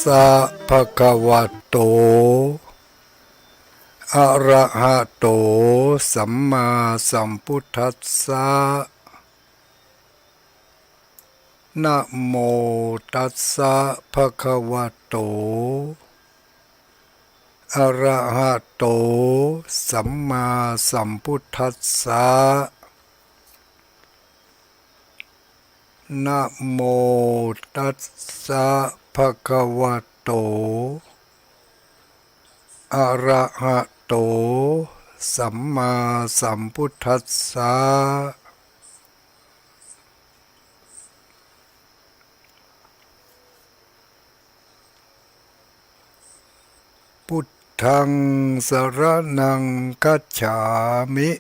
สะภะคะวะโตอะระหะโตสัมมาสัมพุทธัสสะนะโมตัสสะภะคะวะโตอะระหะโตสัมมาสัมพุทธัสสะนะโมตัสสะภะคะวะโตอะระหะโตสัมมาสัมพุทธัสสะพุทธังสรณังคัจฉามิ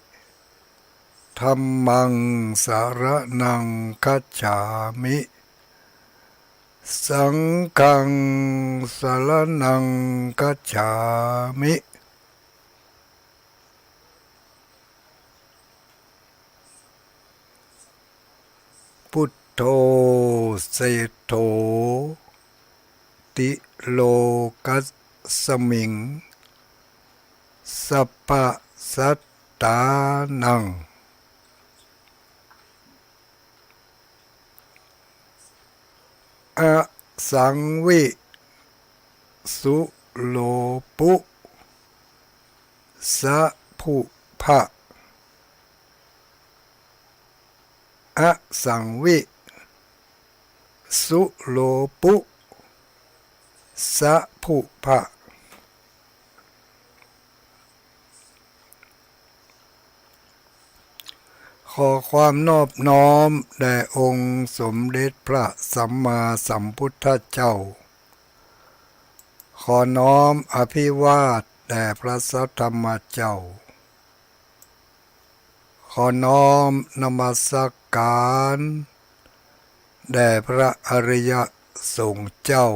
ธัมมังสรณังคัจฉามิสังฆังสรณังคัจฉามิพุทโธเสโธติโลกัสสมิงสัพพสัตตานังอสังวิสุโลปุสะภุภะอสังวิสุโลปุสะภุภะขอความนอบน้อมแด่องค์สมเด็จพระสัมมาสัมพุทธเจ้าขอน้อมอภิวาทแด่พระสัทธรรมเจ้าขอน้อมนมัสการแด่พระอริยสงฆ์เจ้า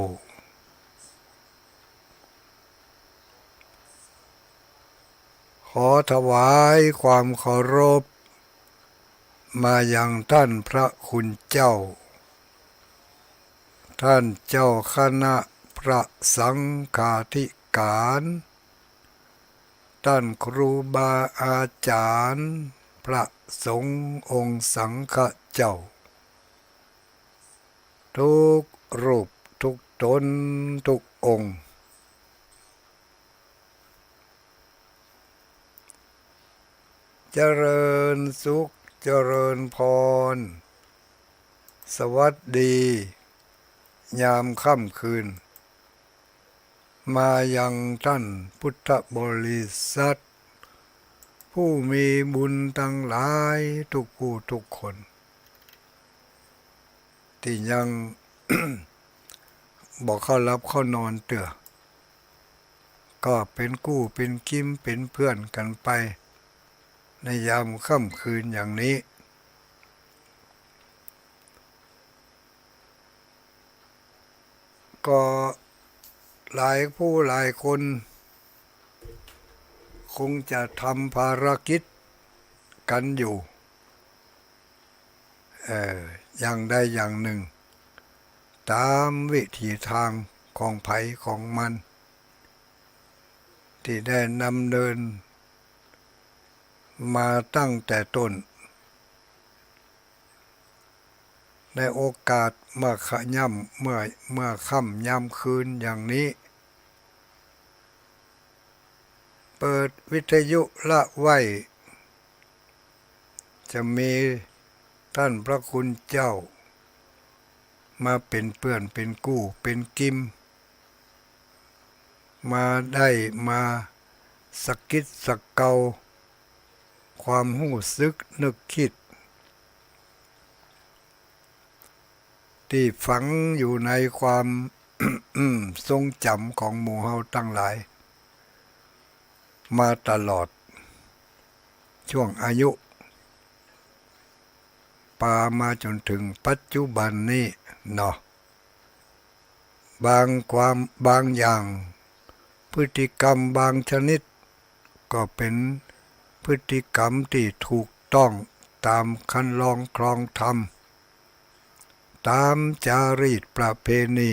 ขอถวายความเคารพมายังท่านพระคุณเจ้าท่านเจ้าคณะพระสังฆาธิการท่านครูบาอาจารย์พระสงฆ์องค์สังฆเจ้าทุกรูปทุกตนทุกองค์เจริญสุขเจริญพรสวัสดียามค่ำคืนมายังท่านพุทธบริษัทผู้มีบุญทั้งหลายทุกผู้ทุกคนที่ยัง บอกเข้ารับเข้านอนเตื่อก็เป็นกู้เป็นคิมเป็นเพื่อนกันไปในยามค่ำคืนอย่างนี้ก็หลายผู้หลายคนคงจะทำภารกิจกันอยู่อย่างใดอย่างหนึ่งตามวิถีทางของไผของมันที่ได้นำเนินมาตั้งแต่ต้นในโอกาสเมื่อขย่ำเมื่อค่ำย่ำคืนอย่างนี้เปิดวิทยุละไว้จะมีท่านพระคุณเจ้ามาเป็นเพื่อนเป็นกู้เป็นกิมมาได้มาสะกิดสะเกาความรู้สึกนึกคิดที่ฝังอยู่ในความ ทรงจำของหมู่เฮาทั้งหลายมาตลอดช่วงอายุปามาจนถึงปัจจุบันนี้เนาะบางอย่างพฤติกรรมบางชนิดก็เป็นพฤติกรรมที่ถูกต้องตามคันลองครองธรรมตามจารีตประเพณี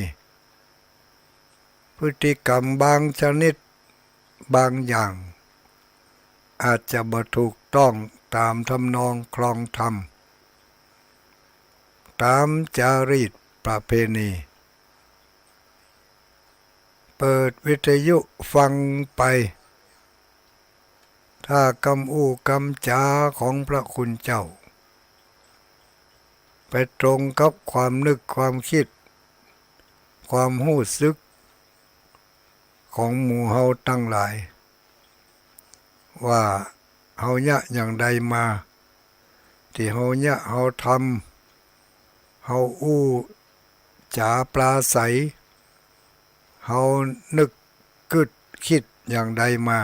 พฤติกรรมบางชนิดบางอย่างอาจจะบ่ถูกต้องตามทำนองคลองธรรมตามจารีตประเพณีเปิดวิทยุฟังไปถ้ากำอู้กำจาของพระคุณเจ้าไปตรงกับความนึกความคิดความรู้สึกของหมู่เฮาตั้งหลายว่าเฮาเนี่ยอย่างใดมาที่เฮาเนี่ยเฮาทำเฮาอู้จาปลาใสเฮานึกกึดคิดอย่างใดมา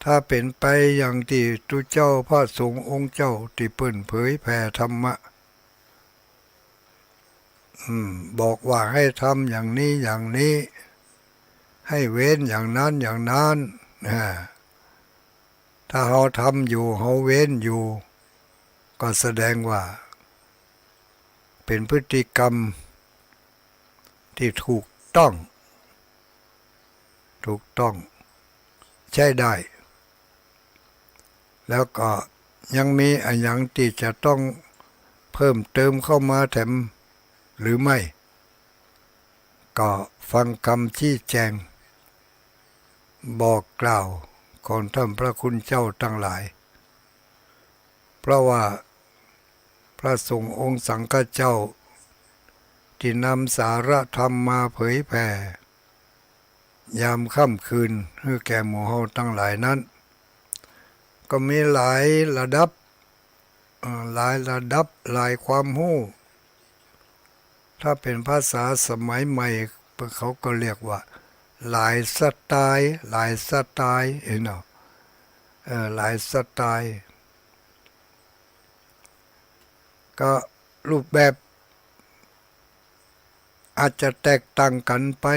ถ้าเป็นไปอย่างที่ตุเจ้าพระสงฆ์องค์เจ้าที่เปิ้นเผยแผ่ธรรมะบอกว่าให้ทำอย่างนี้อย่างนี้ให้เว้นอย่างนั้นอย่างนั้นถ้าเราทำอยู่เราเว้นอยู่ก็แสดงว่าเป็นพฤติกรรมที่ถูกต้องใช้ได้แล้วก็ยังมีอะไรอย่างที่จะต้องเพิ่มเติมเข้ามาแถมหรือไม่ก็ฟังคำชี้แจงบอกกล่าวของท่านพระคุณเจ้าทั้งหลายเพราะว่าพระสงฆ์องค์สังฆเจ้าที่นำสาระธรรมมาเผยแผ่ยามค่ำคืนให้แก่หมู่เฮาทั้งหลายนั้นก็มีหลายระดับหลายความรู้ถ้าเป็นภาษาสมัยใหม่เขาก็เรียกว่าหลายสไตล์หลายสไตล์ก็รูปแบบอาจจะแตกต่างกันไป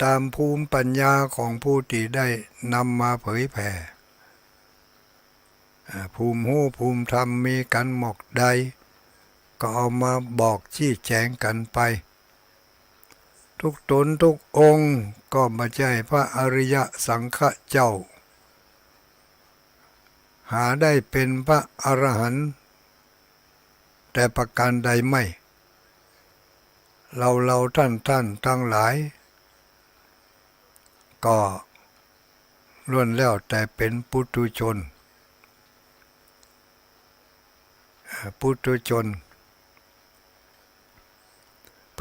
ตามภูมิปัญญาของผู้ที่ได้นำมาเผยแผ่ภูมิรู้ภูมิธรรมมีกันหมกใดก็เอามาบอกชี้แจงกันไปทุกตนทุกองค์ก็ไม่ใช่พระอริยสังฆเจ้าหาได้เป็นพระอรหันต์แต่ประการใดไม่เราท่านทั้งหลายก็ล้วนแล้วแต่เป็นปุถุชน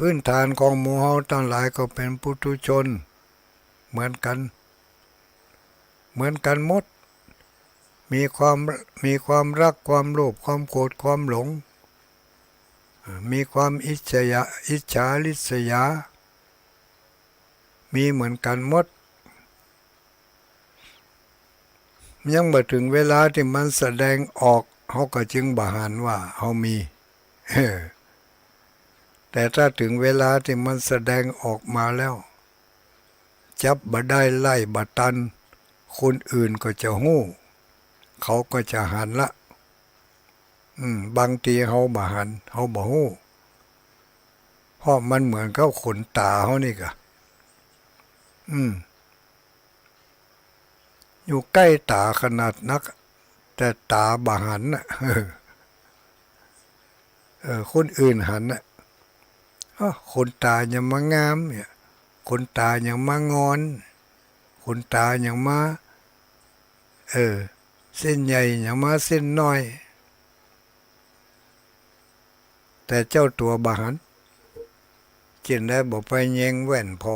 พื้นฐานของหมู่เฮาทั้งหลายก็เป็นปุถุชนเหมือนกันหมดมีความรักความโลภความโกรธความหลงมีความอิจฉาริษยามีเหมือนกันหมดยังบ่ถึงเวลาที่มันแสดงออกเขาก็จึงบ่หันว่าเขามีแต่ถ้าถึงเวลาที่มันแสดงออกมาแล้วจับบ่ได้ไล่บ่ตันคนอื่นก็จะหู้เขาก็จะหันละบางทีเขาบ่หันเขาบ่หู้เพราะมันเหมือนกับขนตาเขานี่กะอยู่ใกล้ตาขนาดนักแต่ตาบ่หันน่ะคนอื่นหันน่ะคนตายังมางามเนี่ยคนตายังมางอนคนตายังมาเส้นใหญ่ยังมาเส้นน้อยแต่เจ้าตัวบ่หันจินได้บอกไปแยงแว่นพอ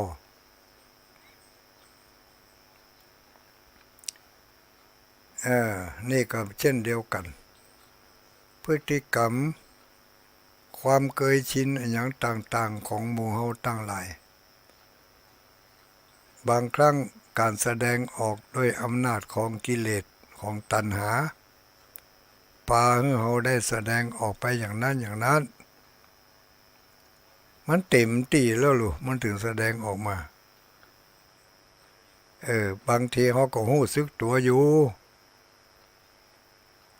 นี่ก็เช่นเดียวกันพฤติกรรมความเคยชินอย่างต่างๆของหมู่เฮาทั้งหลายบางครั้งการแสดงออกด้วยอำนาจของกิเลสของตัณหาพาให้เฮาได้แสดงออกไปอย่างนั้นมันเต็มที่แล้วลูกมันถึงแสดงออกมาบางทีเฮาก็รู้สึกตัวอยู่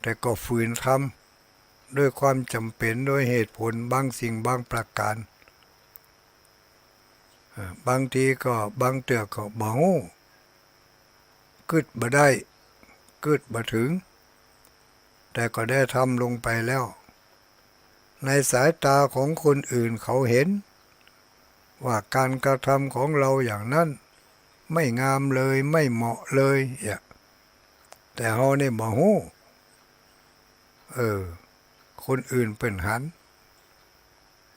แต่ก็ฝืนทำ ด้วยความจำเป็นโดยเหตุผลบางสิ่งบางประการบางทีก็บางเตือก็บ่ฮู้กึดบ่ได้กึดบ่ถึงแต่ก็ได้ทำลงไปแล้วในสายตาของคนอื่นเขาเห็นว่าการกระทำของเราอย่างนั้นไม่งามเลยไม่เหมาะเลยแต่เฮานี่บ่ฮู้คนอื่นเป็นหัน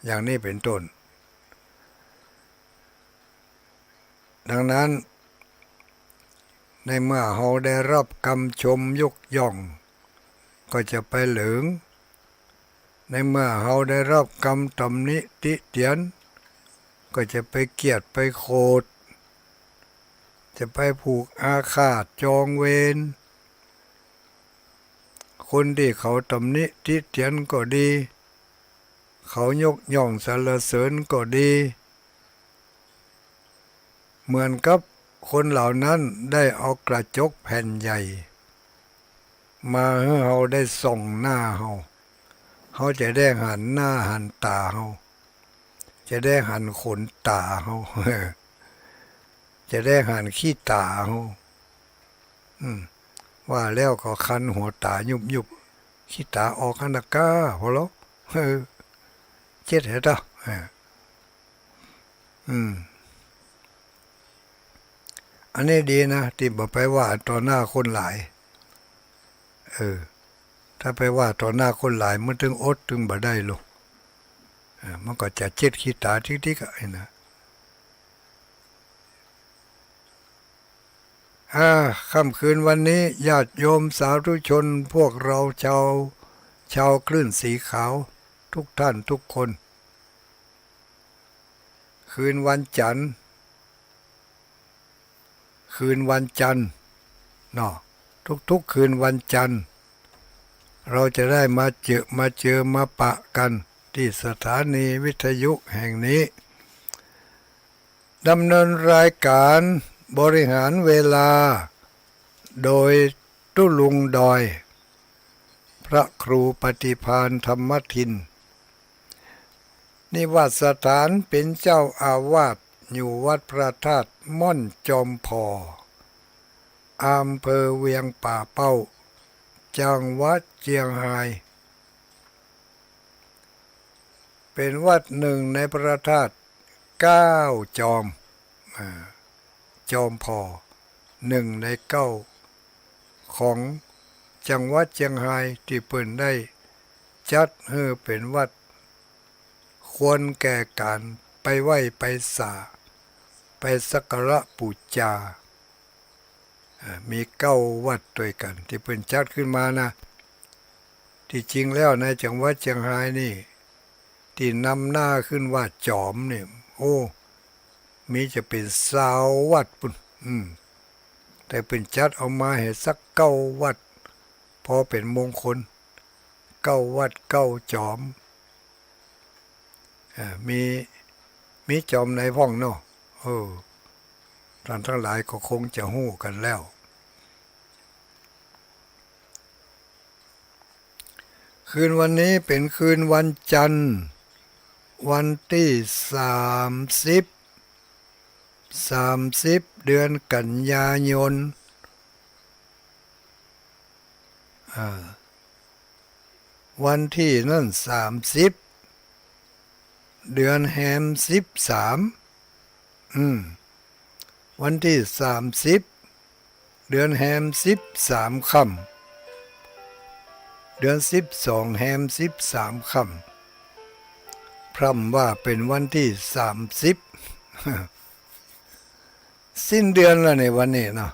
อย่างนี้เป็นต้นดังนั้นในเมื่อเฮาได้รับคำชมยกย่องก็จะไปเหลิงในเมื่อเฮาได้รับคำตำหนิติเตียนก็จะไปเกลียดไปโคดจะไปผูกอาฆาตจองเวรคนที่เขาตำหนิติเตียนก็ดีเขายกย่องสรรเสริญก็ดีเหมือนกับคนเหล่านั้นได้เอากระจกแผ่นใหญ่มาให้เราได้ส่องหน้าเขาจะได้หันหน้าหันตาเขาจะได้หันขนตาเขาจะได้หันขี้ตาเขาว่าแล้วก็คันหัวตายุบขี้ตาออกขันตะก้าพอแล้วเจ็ดเหรออันนี้ดีนะที่บอกไปว่าต่อหน้าคนหลายถ้าไปว่าต่อหน้าคนหลายมันถึงอดถึงบ่ได้ลูกมันก็จะเจ็ดขี้ตาทิกๆไอ้นะค่ำคืนวันนี้ญาติโยมสาธุชนพวกเราชาวคลื่นสีขาวทุกท่านทุกคนคืนวันจันทร์เนาะทุกคืนวันจันทร์เราจะได้มาเจอมาปะกันที่สถานีวิทยุแห่งนี้ดำเนินรายการบริหารเวลาโดยตุลุงดอยพระครูปฏิภาณธรรมทินนิวาสสถานเป็นเจ้าอาวาสอยู่วัดพระธาตุม่อนจอมพออำเภอเวียงป่าเป้าจังหวัดเชียงรายเป็นวัดหนึ่งในพระธาตุ9 จอมพอ1 ใน 9ของจังหวัดเชียงรายที่เปิ่นได้จัดให้เป็นวัดควรแก่การไปไหว้ไปสาไปสักการะบูชามี9 วัดด้วยกันที่เปิ่นจัดขึ้นมานะที่จริงแล้วในจังหวัดเชียงรายนี่ที่นำหน้าขึ้นว่าจอมเนี่ยมีจะเป็น20 วัดปุ่นแต่เป็นจัดเอามาให้สัก9 วัดพอเป็นมงคล9 วัด9 จอมมีจอมในพ่องเนาะท่านทั้งหลายก็คงจะฮู้กันแล้วคืนวันนี้เป็นคืนวันจันทร์วันที่30 เดือนกันยายนวันที่นั่น30 เดือนแฮม13วันที่30 เดือนแฮม13 ค่ำเดือน12 แฮม13 ค่ำพร่ำว่าเป็นวันที่30สิ้นเดือนแล้วในวันนี้เนาะ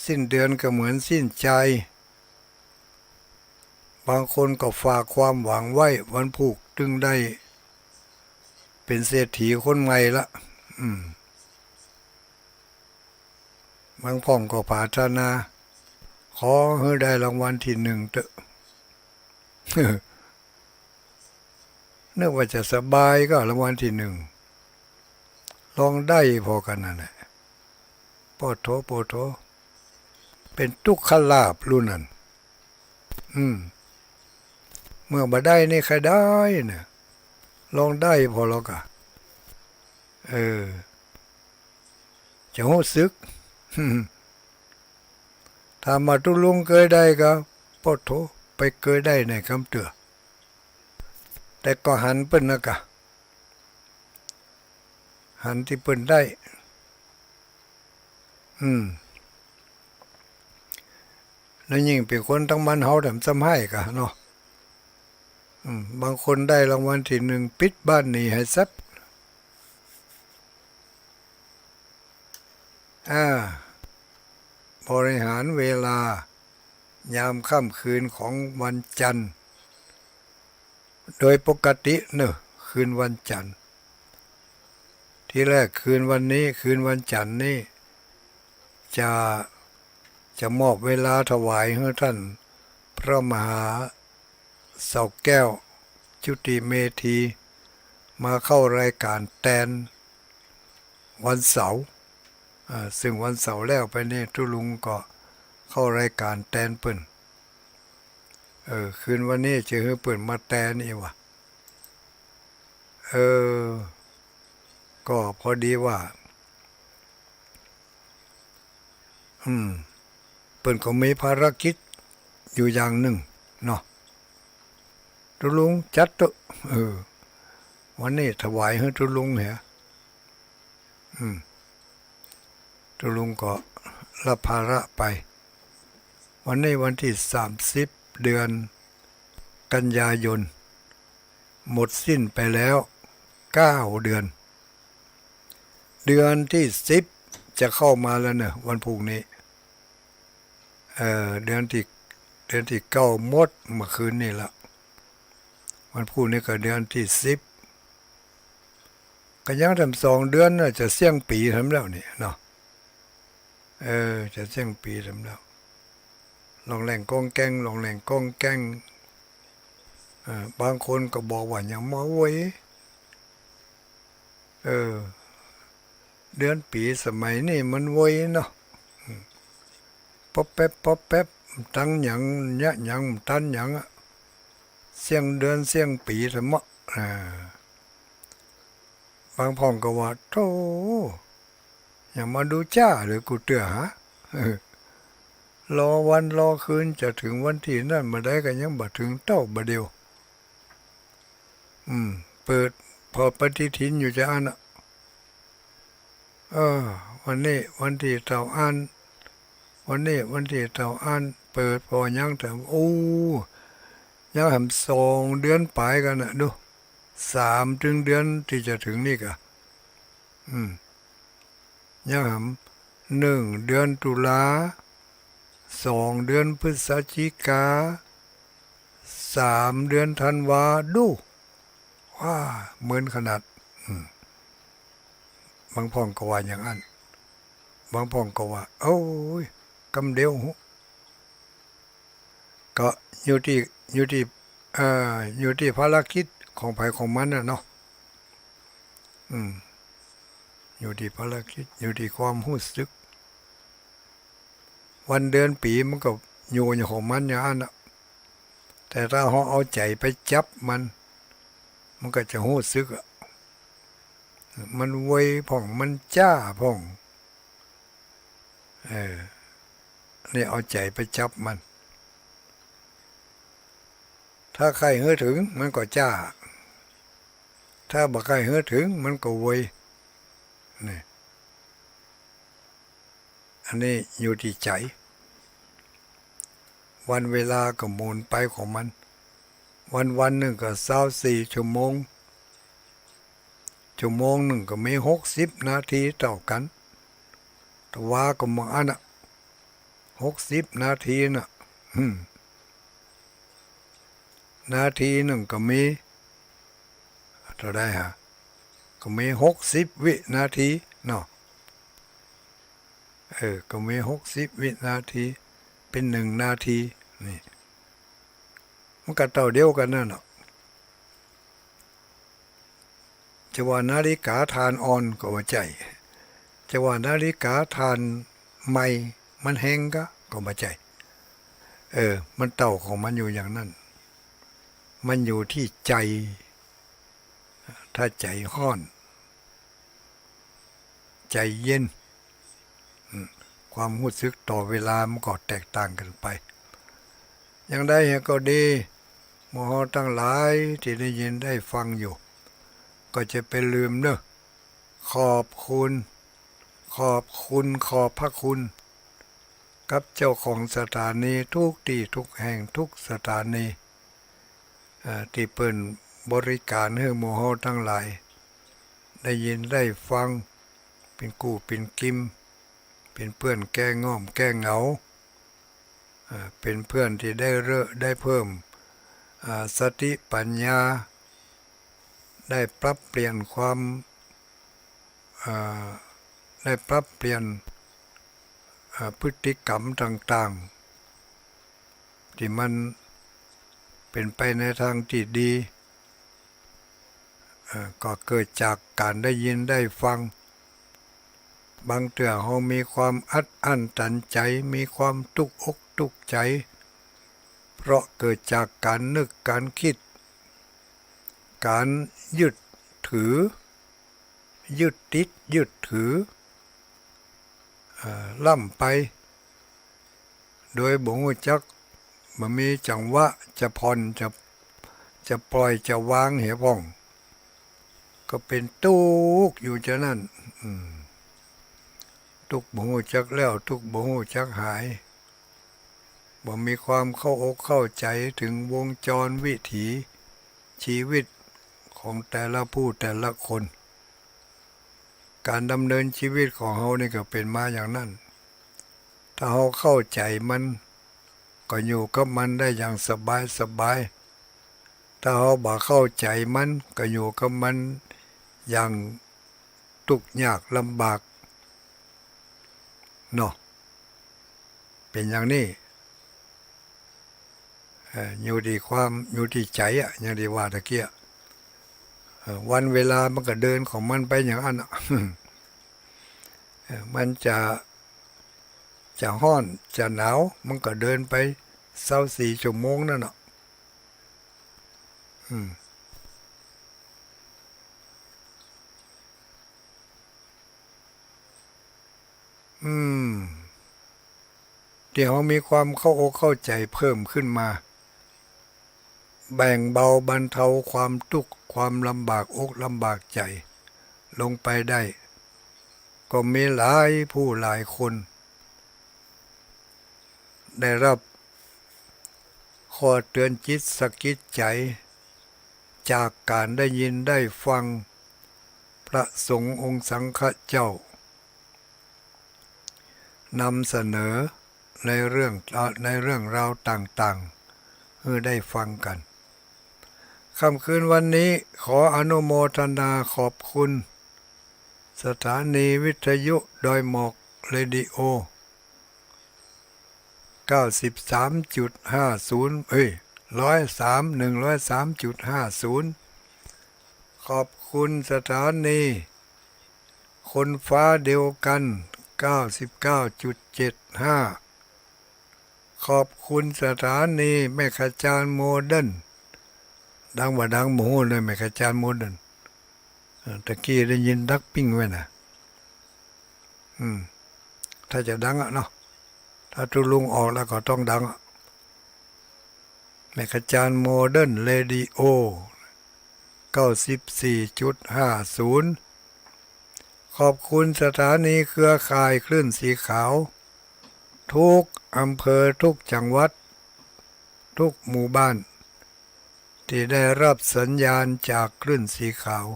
สิ้นเดือนก็เหมือนสิ้นใจบางคนก็ฝากความหวังไว้วันผูกจึงได้เป็นเศรษฐีคนใหม่ละบางพ่องก็ปรารถนาขอให้ได้รางวัลที่1เถอะนึกว่าจะสบายก็รางวัลที่1ลองได้พอกันนั่นแหละโปโถเป็นทุกขลาภรุ่นนั้น มื่อมาได้นี่ใครได้เนี่ยลองได้พอแล้วกะจะหู้สึก ถ้ามาตุลุงเคยได้ก็ปอโถไปเคยได้ในคำเตือแต่ก็หันเปิ้นนะกะหันที่เปิ้นได้แล้วยิ่งเป็นคนทั้งมันเฮาแถมซ้ำให้กะเนาะบางคนได้รางวัลที่หนึ่งปิดบ้านหนีให้ซัดบริหารเวลายามค่ำคืนของวันจันทร์โดยปกติเนอะคืนวันจันทร์ที่แรกคืนวันนี้คืนวันจันทร์นี่จะมอบเวลาถวายให้ท่านพระมหาเสาแก้วจุติเมธีมาเข้ารายการแตนวันเสาร์ซึ่งวันเสาร์แล้วไปนี่ทุลุงก็เข้ารายการแตนเปิ่นคืนวันนี้จะให้เปิ่นมาแตนนี่วะก็พอดีว่าเปิ่นก็มีภารกิจอยู่อย่างหนึ่งเนาะทุลุงจัดตัววันนี้ถวายให้ทุลุงเหรอทุลุงก็รับภาระไปวันนี้วันที่30เดือนกันยายนหมดสิ้นไปแล้ว9เดือนเดือนที่10จะเข้ามาแล้วเนอะวันพรุ่งนี้เดือนที่9หมดเมื่อคืนนี่ละวันพรุ่งนี้ก็เดือนที่10ก็ยังทำ2เดือนน่ะจะเสี่ยงปีทำแล้วนี่เนาะจะเสี่ยงปีทำแล้วลองแหล่งกองแกงลองแหล่งกองแกงบางคนก็บอกว่ายังมาไว้เดือนปีสมัยนี้มันไว้เนาะป๊อปแป๊บป๊อปแป๊บตั้งหยังยะหยังตันหยังเสี่ยงเดือนเสี่ยงปีสมะบางพ่องก็ว่าโธ่อย่ามาดูจ้าหรือกูเตือฮะรอวันรอคืนจะถึงวันที่นั่นมาได้ก็ยังบ่ถึงเต้าบ่เดียวเปิดพอปฏิทินอยู่จะอ่านวันนี้วันที่เต่าอ่านวันนี้วันที่เต่าอ่านเปิดพอยังแต่ยังทำ2เดือนปลายกันนะดู3ถึงเดือนที่จะถึงนี่กะยังทำ1เดือนตุลา2เดือนพฤศจิกา3เดือนธันวาดูว้าเหมือนขนาดบางพ่องก็ว่าอย่างนั้นบางพ่องก็ว่าโอ้ยกำเดียวก็อยู่ที่ภารกิจของไผของมันน่ะเนาะอยู่ที่ภารกิจอยู่ที่ความรู้สึกวันเดือนปีมันก็อยู่ของมันอย่างนั้นน่ะแต่ถ้าเราเอาใจไปจับมันก็จะรู้สึกมันไวผ่องมันจ้าผ่องนี่เอาใจไปจับมันถ้าใครเหือถึงมันก็จ้าถ้าบ่ใครเหือถึงมันก็ไวนี่อันนี้อยู่ที่ใจวันเวลาก็หมุนไปของมันวันหนึ่งก็24ชั่วโมงหนึ่งก็มี60นาทีเท่ากันแต่ว่าก็มองอันน่ะ60นาทีน่ะนาทีหนึ่งก็มีเท่าได้ฮะก็มี60วินาทีเนาะก็มี60วินาทีเป็น1นาทีนี่มันก็เท่าเดียวกันนั่นเนาะจะว่านาฬิกาทานอ่อนก็ว่าใจจะว่านาฬิกาทานใหม่มันแห้งก็บ่ใจมันเต่าของมันอยู่อย่างนั้น มันอยู่ที่ใจ ถ้าใจห้อน ใจเย็นความรู้สึกต่อเวลามันก็แตกต่างกันไปอย่างใดก็ดีหมู่เฮาทั้งหลายที่ได้ยินได้ฟังอยู่ก็จะไปลืมเนอะขอบคุณขอบพระคุณกับเจ้าของสถานีทุกที่ทุกแห่งทุกสถานีที่เปิ้นบริการให้หมู่เฮาทั้งหลายได้ยินได้ฟังเป็นกู้เป็นกิมเป็นเพื่อนแก้ง่อมแก้เหงาเป็นเพื่อนที่ได้เพิ่มสติปัญญาได้ปรับเปลี่ยนความได้ปรับเปลี่ยนพฤติกรรมต่างๆที่มันเป็นไปในทางที่ดีก็เกิดจากการได้ยินได้ฟังบางเทื่อเรามีความอัดอั้นตันใจมีความทุกข์อกทุกข์ใจเพราะเกิดจากการนึกการคิดการยึดถือยึดติดยึดถือล่ำไปโดยบ่รู้จักบ่มีจังหวะจะผ่อนจะปล่อยจะวางเหพ่องก็เป็นทุกข์อยู่จะนั่นทุกข์บ่รู้จักแล้วทุกข์บ่รู้จักหายบ่มีความเข้าอกเข้าใจถึงวงจรวิถีชีวิตของแต่ละผู้แต่ละคนการดำเนินชีวิตของเรานี่ก็เป็นมาอย่างนั้นถ้าเราเข้าใจมันก็อยู่กับมันได้อย่างสบายถ้าเราบ่เข้าใจมันก็อยู่กับมันอย่างทุกข์ยากลำบากเนาะเป็นอย่างนี้อยู่ที่ใจอย่างที่ว่าตะเกียวันเวลามันก็เดินของมันไปอย่างนั้นมันจะร้อนจะหนาวมันก็เดินไป24 ชั่วโมงนั่นน่ะที่เรามีความเข้าอกเข้าใจเพิ่มขึ้นมาแบ่งเบาบรรเทาความทุกข์ความลำบากอกลำบากใจลงไปได้ก็มีหลายผู้หลายคนได้รับข้อเตือนจิตสะกิดใจจากการได้ยินได้ฟังพระสงฆ์องค์สังฆเจ้านำเสนอในเรื่องราวต่างๆให้ได้ฟังกันค่ำคืนวันนี้ขออนุโมทนาขอบคุณสถานีวิทยุดอยหมอกเรดิโอ 93.50 103.50 ขอบคุณสถานีคนฟ้าเดียวกัน 99.75 ขอบคุณสถานีแม่ขจารโมเดิร์นดังว่าดังโมโหเลยแม่ขจารโมเดิร์นตะกี้ได้ยินดักปิ้งไว้นะถ้าจะดังเนาะถ้าทุลุงออกแล้วก็ต้องดังแม่ขจารโมเดิร์นเรดิโอ 94.50 ขอบคุณสถานีเครือข่ายคลื่นสีขาวทุกอำเภอทุกจังหวัดทุกหมู่บ้านที่ได้รับสัญญาณจากคลื่นสีขาว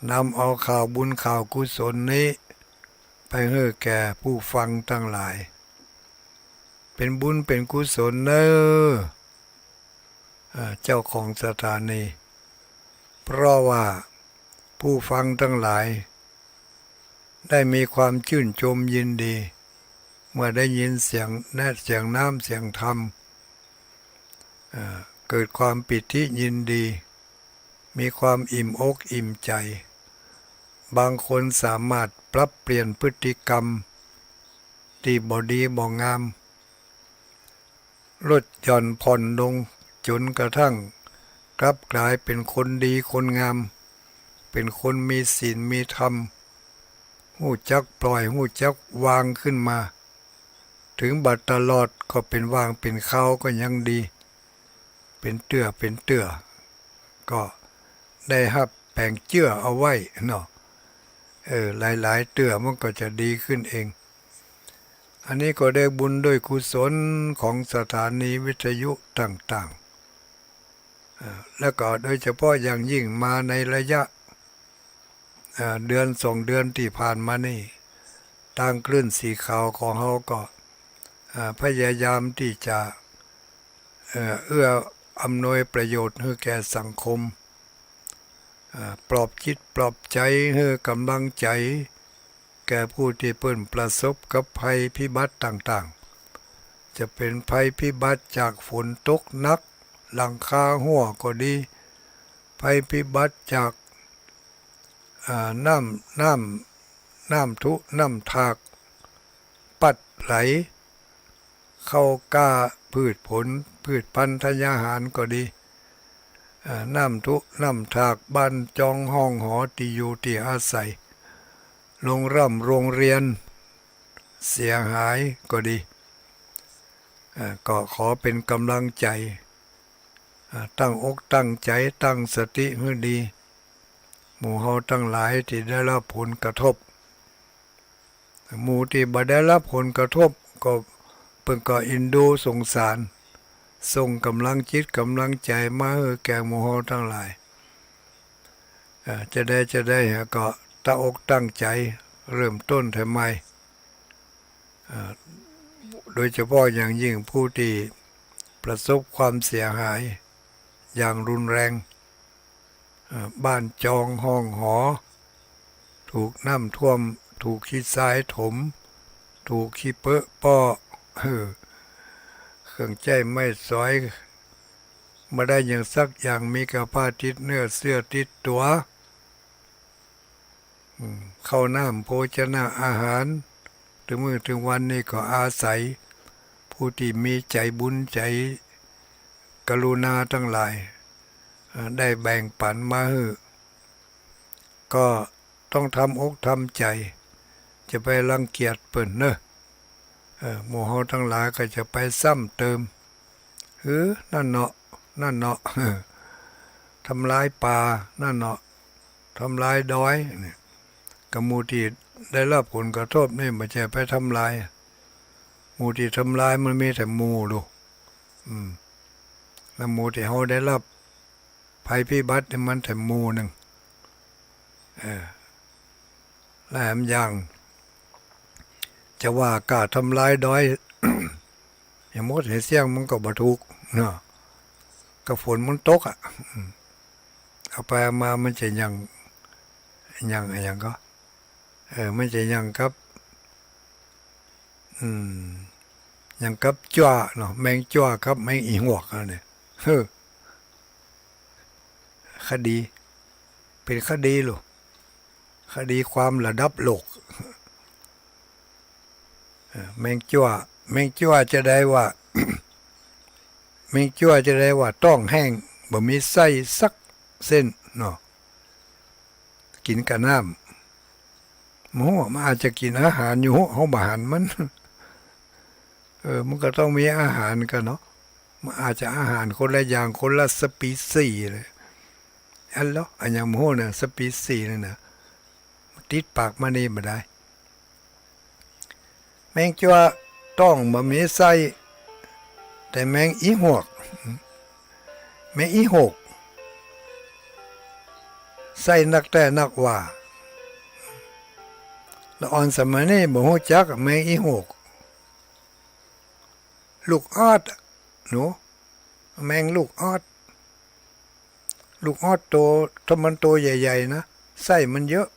นำเอาข่าวบุญข่าวกุศลนี้ไปให้แก่ผู้ฟังทั้งหลายเป็นบุญเป็นกุศลเนอเจ้าของสถานีเพราะว่าผู้ฟังทั้งหลายได้มีความชื่นชมยินดีเมื่อได้ยินเสียงน้ำเสียงธรรมเกิดความปิติยินดีมีความอิ่มอกอิ่มใจบางคนสามารถปรับเปลี่ยนพฤติกรรมที่บ่ดีบ่งามลดหย่อนผ่อนลง จนกระทั่งกลับกลายเป็นคนดีคนงามเป็นคนมีศีลมีธรรมหู้จักปล่อยหู้จักวางขึ้นมาถึงบัดตลอดก็เป็นวางเป็นเขาก็ยังดีเป็นเตื้อก็ได้ฮับแปลงเจื้อเอาไว้เนาะหลายๆเตื้อมันก็จะดีขึ้นเองอันนี้ก็ได้บุญด้วยกุศลของสถานีวิทยุต่างๆแล้วก็โดยเฉพาะอย่างยิ่งมาในระยะเดือน2 เดือนที่ผ่านมานี่ทางคลื่นสีขาวของเขาก็พยายามที่จะเอื้ออำนวยประโยชน์ให้แก่สังคมปลอบจิตปลอบใจให้กำลังใจแก่ผู้ที่เพิ่นประสบกับภัยพิบัติต่างๆจะเป็นภัยพิบัติจากฝนตกหนักหลังคาหัวก็ดีภัยพิบัติจากน้ำทุน้ำทากปัดไหลเข้ากล้าพืชผลพืชพันธุ์ธัญญาหารก็ดีน้ำทุน้ำทากบ้านจองห้องหอที่อยู่ที่อาศัยโรงเรียนเสียหายก็ดีก็ขอเป็นกำลังใจตั้งอกตั้งใจตั้งสติให้ดีหมู่เฮาทั้งหลายที่ได้รับผลกระทบหมู่ที่บ่ได้รับผลกระทบก็เพิ่นก็อินดูสงสารส่งกำลังจิตกำลังใจมาให้แก่หมู่เฮาทั้งหลายจะได้ก็ตั้งอกตั้งใจเริ่มต้นทำไมโดยเฉพาะอย่างยิ่งผู้ที่ประสบความเสียหายอย่างรุนแรงบ้านจองห้องหอถูกน้ำท่วมถูกขี้ทรายถมถูกขี้เปอะป้อเครื่องใจไม่สอยมาได้อย่างสักอย่างมีกระผ้าติดเนื้อเสื้อติดตัวเข้าน้ำโภชนะอาหารถึงมื้อถึงวันนี้ก็อาศัยผู้ที่มีใจบุญใจกรุณาทั้งหลายได้แบ่งปันมาให้ก็ต้องทำอกทำใจจะไปรังเกียจเปิ่นเนอะหมู่เฮาทั้งหลายก็จะไปซ้ำเติมนั่นเนาะทำลายป่านั่นเนาะทำลายดอยเนี่ยกับหมู่ที่ได้รับผลกระทบนี่ไม่ใช่ไปทำลายหมู่ที่ทำลายมันมีแต่หมู่ดูแล้วหมู่ที่เฮาได้รับภัยพิบัตินี่มันแต่หมู่หนึ่งแหลมอย่างจะว่ากาทำลายดอย อย่างมดเห็นเสียงมันก็บ่ถูกเนาะก็ฝนมันตกเอาไปมามันจะยังก็มันจะยังครับยังกับจ้าเนาะแมงจ้าครับแมงอีหวกอะไรเนี่ยคดีเป็นคดีหรอคดีความระดับโลกแมงจ้าจะได้ว่า แมงจ้าจะได้ว่าต้องแห้งบ่มีไส้สักเส้นเนาะกินกับน้ำมันอาจจะกินอาหารอยู่เฮาบ่หันมันมันก็ต้องมีอาหารกันเนาะมันอาจจะอาหารคนละอย่างคนละสปีชีส์เลยอันอย่างเนี่ยสปีชีส์นี่นะติดปากมานี่บ่ได้แมงจ้าต้องบ่มีไส้แต่แมงอีหวกแมงอีหกไส้นักแต่นักว่าแล้วอ่อนสมัยนี้บ่ฮู้จักแมงอีหกลูกออดหนูแมงลูกออดโตถ้ามันโตใหญ่ๆนะไส้มันเยอะ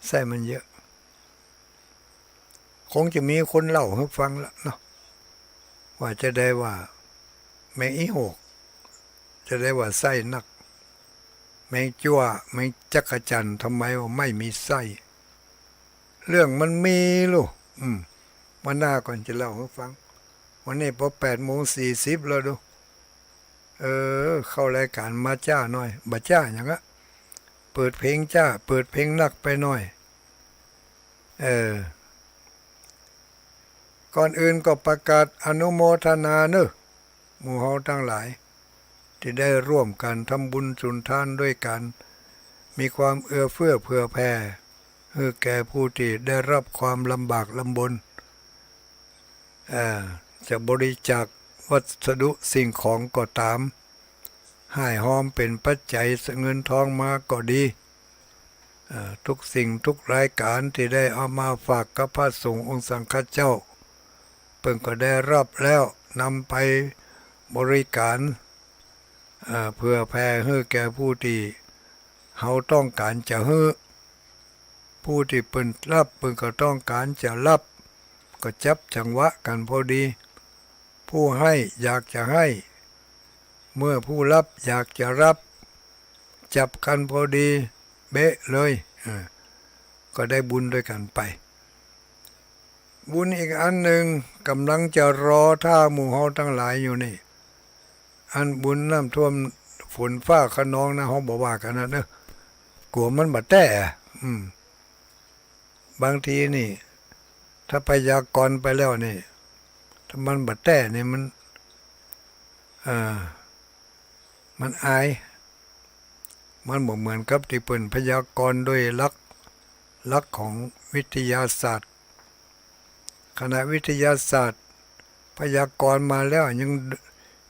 ไส้มันเยอะคงจะมีคนเล่าให้ฟังแล้วเนาะว่าจะได้ว่าแมงอีหกจะได้ว่าไส้นักแมงจั่วแมงจักจั่นทำไมว่าไม่มีไส้เรื่องมันมีลูกมาหน้าก่อนจะเล่าให้ฟัง วันนี้พอ8:40แล้วดูเข้ารายการมาจ้าหน่อยบ่จ้าอย่างละเปิดเพลงจ้าเปิดเพลงนักไปหน่อยก่อนอื่นก็ประกาศอนุโมทนาเนอะหมู่เฮาทั้งหลายที่ได้ร่วมกันทำบุญสุนทานด้วยกันมีความเอื้อเฟื้อเผื่อแผ่ให้แก่ผู้ที่ได้รับความลำบากลำบนจะบริจาควัสดุสิ่งของก็ตามให้หอมเป็นปัจจัยเงินทองมาก็ดีทุกสิ่งทุกรายการที่ได้เอามาฝากกับพระสงฆ์องค์สังฆเจ้าเพิ่งก็ได้รับแล้วนำไปบริการเพื่อแผ่ให้แก่ผู้ที่เขาต้องการจะให้ผู้ที่เปิ่นรับเปิ่นก็ต้องการจะรับก็จับจังหวะกันพอดีผู้ให้อยากจะให้เมื่อผู้รับอยากจะรับจับกันพอดีเบ๊ะเลยก็ได้บุญด้วยกันไปบุญอีกอันหนึ่งกำลังจะรอท่าหมู่เฮาทั้งหลายอยู่นี่อันบุญน้ำท่วมฝนฟ้าคะนองนะเฮาบ่ว่ากันนะเด้อกลัวมันบ่แต้บางทีนี่ถ้าพยากรณ์ไปแล้วนี่ถ้ามันบ่แต้นี่มันอายมันบ่เหมือนกับที่เปิ้นพยากรณ์ด้วยหลักของวิทยาศาสตร์คณะวิทยาศาสตร์พยากรณ์มาแล้ว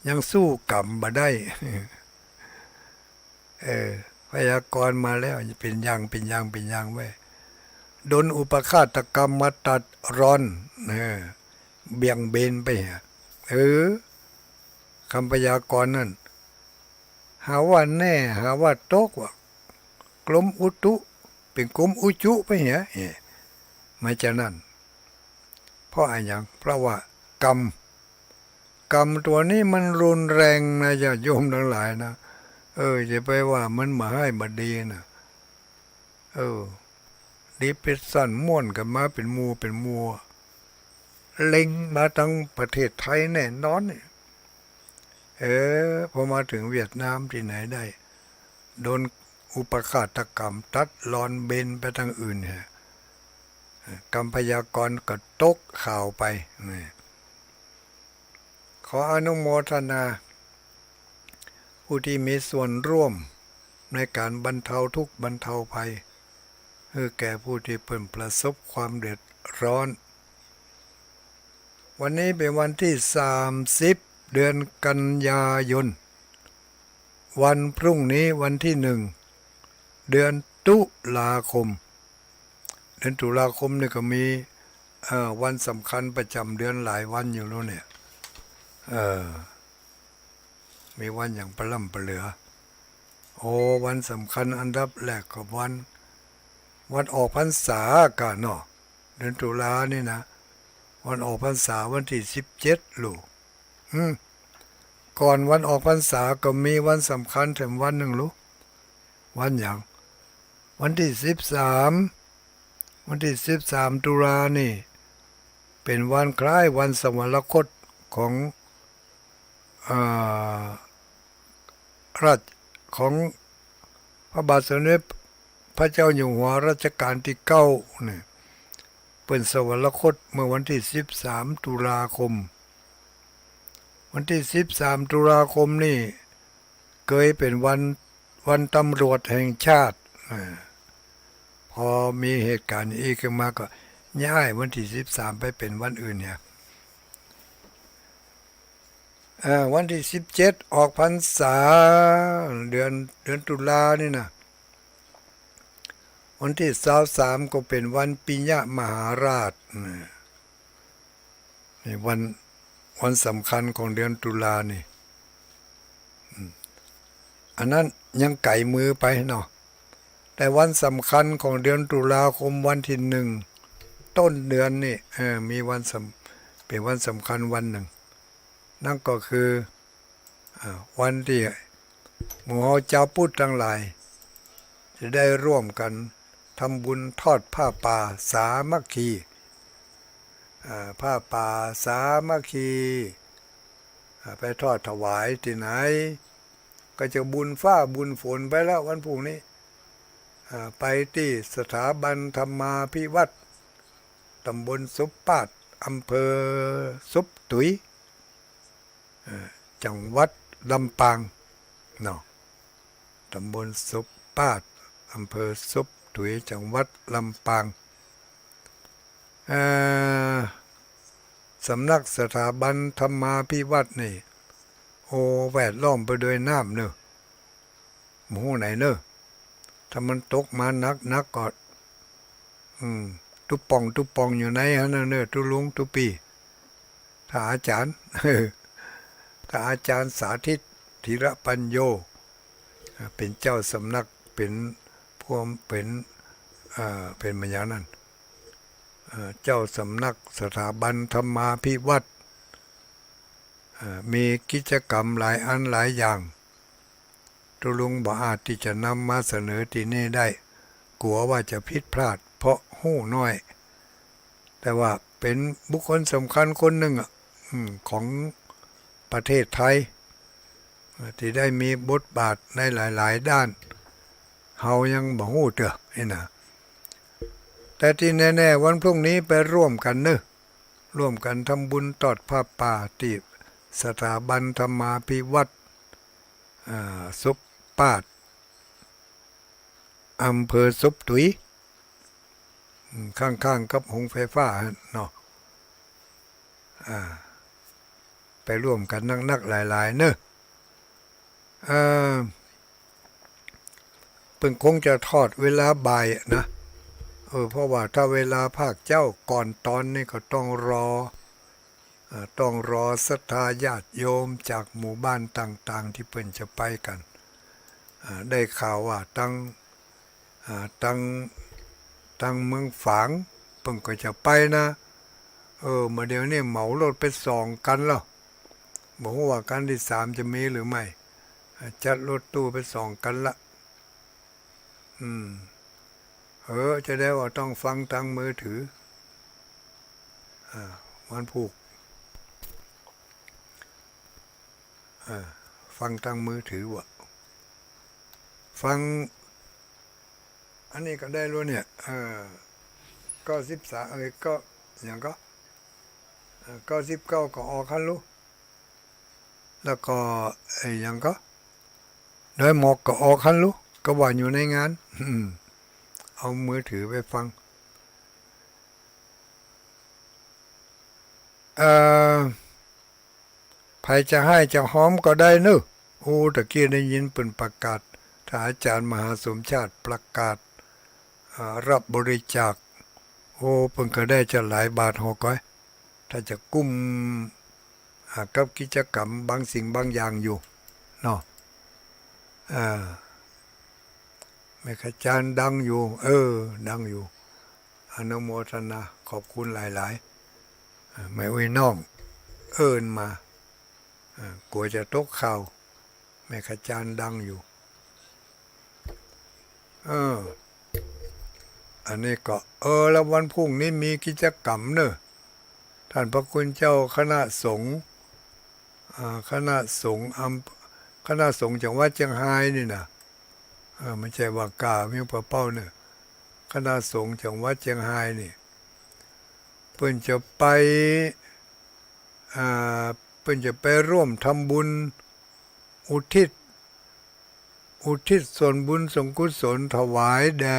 ยังสู้กรรมบ่ได้พยากรณ์มาแล้วเป็นอย่างไว้โดนอุปฆาตกรรมมาตัดร้อนเบี่ยงเบนไปคำพยากรณ์นั่นหาว่าแน่หาว่าตกว่ากรมอุตุเป็นกรมอุจุไปไม่จะนั่นเพราะอะไรอย่างเพราะว่ากรรมตัวนี้มันรุนแรงนะญาติโยมทั้งหลายนะจะไปว่ามันมาให้มาดีนะดีเป็นสั้นม่วนกันมาเป็นมัวเล็งมาทั้งประเทศไทยแน่นอนเนี่ยพอมาถึงเวียดนามที่ไหนได้โดนอุปฆาตกรรมตัดรอนเบนไปทางอื่นกรรมพยากรณ์ก็ตกข่าวไปขออนุโมทนาผู้ที่มีส่วนร่วมในการบรรเทาทุกข์บรรเทาภัยให้แก่ผู้ที่เพิ่งประสบความเดือดร้อนวันนี้เป็นวันที่30เดือนกันยายนวันพรุ่งนี้วันที่1เดือนตุลาคมนี่ก็มีวันสำคัญประจำเดือนหลายวันอยู่แล้วเนี่ยมีวันอย่างประล่ำประเหลือวันสำคัญอันดับแรกก็วันออกพรรษากันเนาะเดือนตุลานี่นะวันออกพรรษาวันที่17ลูกก่อนวันออกพรรษาก็มีวันสำคัญถึงวันหนึ่งลูกวันอย่างวันที่13ตุลานี่เป็นวันคล้ายวันสวรรคตของราชของพระบาทสมเด็จพระเจ้าอยู่หัวรัชกาลที่9เนี่ยเป็นสวรรคตเมื่อวันที่13ตุลาคมวันที่13ตุลาคมนี่เคยเป็นวันตำรวจแห่งชาติพอมีเหตุการณ์อีกขึ้นมาก็ย้ายวันที่13ไปเป็นวันอื่นเนี่ยวันที่17ออกพรรษาเดือนตุลานี่นะวันที่23ก็เป็นวันปิยมหาราชนี่วันสำคัญของเดือนตุลานี่อันนั้นยังไก่มือไปเนาะแต่วันสำคัญของเดือนตุลาคมวันที่1ต้นเดือนนี่มีเป็นวันสำคัญวันหนึ่งนั่นก็คือวันที่หมู่เจ้าพุทธทั้งหลายจะได้ร่วมกันทำบุญทอดผ้าป่าสามัคคี ผ้าป่าสามัคคีไปทอดถวายที่ไหนก็จะบุญฟ้าบุญฝนไปแล้ววันพรุ่งนี้ไปที่สถาบันธรรมาภิวัตน์ตำบลซุปปาดอำเภอซุปตุยจังหวัดลำปางเนาะตำบลซุปปาดอำเภอซุปตุยจังหวัดลำปางสำนักสถาบันธรรมาภิวัตน์นี่โอ้แวดล้อมไปด้วยน้ำเนอะหมูไหนเนอะถ้ามันตกมานักก็ตุปองอยู่ไหนฮะเนอะตุลุงตุปีถ้าอาจารย์ถ้าอาจารย์สาธิตธีระปัญโยเป็นเจ้าสำนักเป็นพวกเป็นมาอย่างนั้นเจ้าสำนักสถาบันธรรมาภิวัตน์มีกิจกรรมหลายอันหลายอย่างตุลุงบ่อาจที่จะนำมาเสนอที่นี่ได้กลัวว่าจะผิดพลาดเพราะหู้น้อยแต่ว่าเป็นบุคคลสำคัญคนหนึ่งของประเทศไทยที่ได้มีบทบาทในหลายๆด้านเฮายังบ่ฮู้เด้อนี่นะแต่ที่แน่ๆวันพรุ่งนี้ไปร่วมกันเนอะร่วมกันทำบุญทอดผ้าป่าที่สถาบันธรรมาภิวัตน์ซุปปาดอำเภอซุปตุยข้างๆกับโรงไฟฟ้าเนาะไปร่วมกันนักหลายๆเนอะเพิ่งคงจะทอดเวลาบ่ายนะเพราะว่าถ้าเวลาภาคเจ้าก่อนตอนนี้ก็ต้องรอศรัทธาญาติโยมจากหมู่บ้านต่างๆที่เพิ่นจะไปกันได้ข่าวว่าตั้งเมืองฝางเพิ่นก็จะไปนะมาเดี๋ยวนี้เหมารถไป2 กันแล้วบอกว่ากันที่3จะมีหรือไม่จัดรถตู้ไป2 กันละจะได้ว่าต้องฟังทางมือถือวันผูกฟังทางมือถือวะฟังอันนี้ก็ได้รู้เนี่ยก็13ก็อย่างก็19ก็ออกคันรู้แล้วก็อย่างก็โดยหมอกก็ออกคันรู้ก็ว่าอยู่ในงานเอามือถือไปฟังใครจะให้จะหอมก็ได้เนอะตะกี้ได้ยินเปิ่นประกาศถ้าอาจารย์มหาสมชาติประกาศรับบริจาคเพิ่นก็ได้จะหลายบาท600ถ้าจะกุ้มกับกิจกรรมบางสิ่งบางอย่างอยู่เนาะแม่อาจารย์ดังอยู่ดังอยู่อนุโมทนาขอบคุณหลายๆแม่อุ้ยน้องเอิ้นมากลัวจะตกข่าวแม่อาจารย์ดังอยู่อันนี้ก็แล้ววันพรุ่งนี้มีกิจกรรมเนอะท่านพระคุณเจ้าคณะสงฆ์คณะสงฆ์จังหวัดเชียงรายนี่นะไม่ใช่ว่ากาเมียงปะเป้าเนอะคณะสงฆ์จังหวัดเชียงรายนี่เพิ่นจะไปร่วมทำบุญอุทิศส่วนบุญส่วนกุศลถวายแด่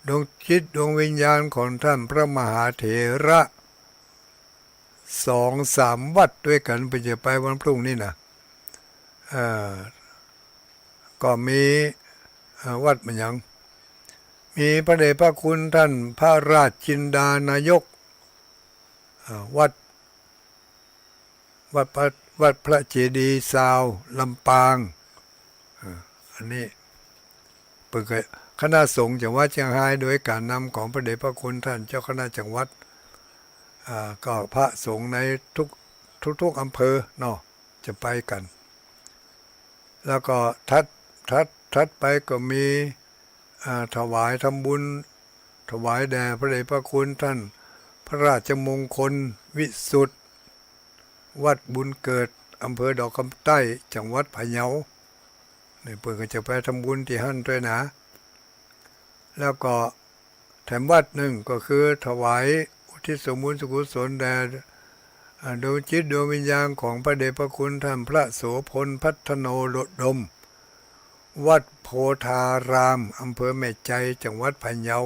ดวงจิตดวงวิญญาณของท่านพระมหาเถระ2-3 วัดด้วยกันเพิ่นจะไปวันพรุ่งนี้นะก็มีวัดมันยังมีพระเดชพระคุณท่านพระราชจินดานายกวัดพระเจดีย์ซาวลำปางอันนี้เปิดคณะสงฆ์จังหวัดเชียงรายโดยการนำของพระเดชพระคุณท่านเจ้าคณะจังหวัดก็พระสงฆ์ในทุกอำเภอเนาะจะไปกันแล้วก็ทัดไปก็มีถวายทำบุญถวายแด่พระเดชพระคุณท่าน พระราชมงคลวิสุทธิ์วัดบุญเกิดอำเภอดอกคำใต้จังหวัดพะเยาเนี่ยเพื่อนก็จะไปทำบุญที่หั่นด้วยนะแล้วก็แถมวัดหนึ่งก็คือถวายอุทิศส่วนบุญส่วนกุศลแด่ดวงจิตดวงวิญญาณของพระเดชพระคุณท่านพระโสพลพัฒโนดมวัดโพธารามอำเภอแม่ใจจังหวัดพะเยา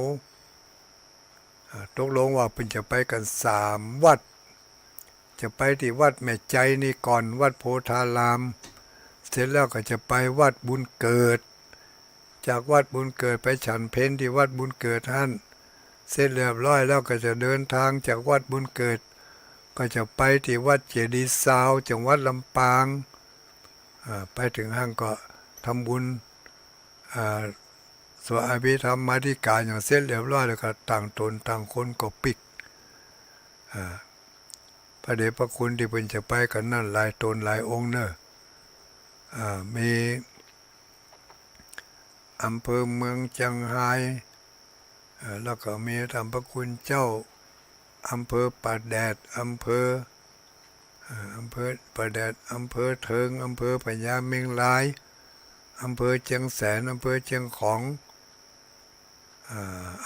ตกลงว่าเป็นจะไปกัน3 วัดจะไปที่วัดแม่ใจนี่ก่อนวัดโพธารามเสร็จแล้วก็จะไปวัดบุญเกิดจากวัดบุญเกิดไปฉันเพลที่วัดบุญเกิดท่านเสร็จเรียบร้อยแล้วก็จะเดินทางจากวัดบุญเกิดก็จะไปที่วัดเจดีย์ซาวจังหวัดลำปางไปถึงห้างก็ทำบุญสวดอภิธรรมมาธิการอย่างเสร็จเรียบร้อยแล้วก็ต่างตนต่างคนก็ปิกพระเดชพระคุณที่เพิ่นจะไปกันนั่นหลายตนหลายองค์เนอะมีอำเภอเมืองเชียงรายแล้วก็มีธรรมพระคุณเจ้าอำเภอป่าแดดอำเภอป่าแดดอำเภอเทิงอำเภอพญาเมงรายอำเภอเชียงแสนอำเภอเชียงของ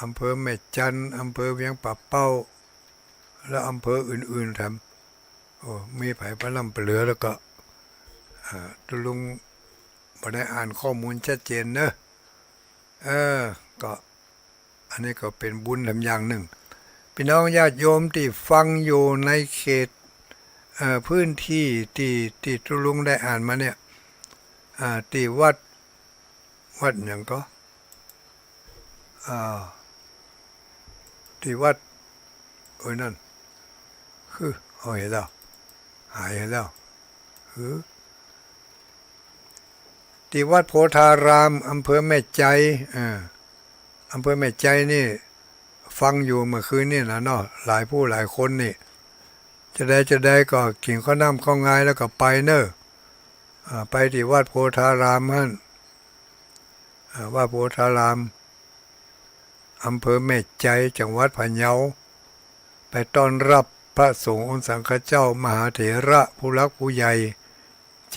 อำเภอแม่จันอำเภอเวียงป่าเป้าและอำเภออื่นๆทำมีไผ่พระลำเหลือแล้วก็ตุลุงบ่ได้อ่านข้อมูลชัดเจนเนอะก็อันนี้ก็เป็นบุญทำอย่างหนึ่งพี่น้องญาติโยมที่ฟังอยู่ในเขตพื้นที่ที่ตุลุงได้อ่านมาเนี่ยที่วัดอย่างก็ที่วัดนั่นคือเห็นแล้วหายแล้วที่วัดโพธารามอำเภอแม่ใจอำเภอแม่ใจนี่ฟังอยู่เมื่อคืนนี่นะเนาะหลายผู้หลายคนนี่จะได้ก็กินข้าวน้ำข้าวงายแล้วก็ไปเนอะไปที่วัดโพธารามนั่นวัดโพธารามอำเภอแม่ใจจังหวัดพะเยาไปต้อนรับพระสงฆ์องค์สังฆเจ้ามหาเถระผู้รักผู้ใหญ่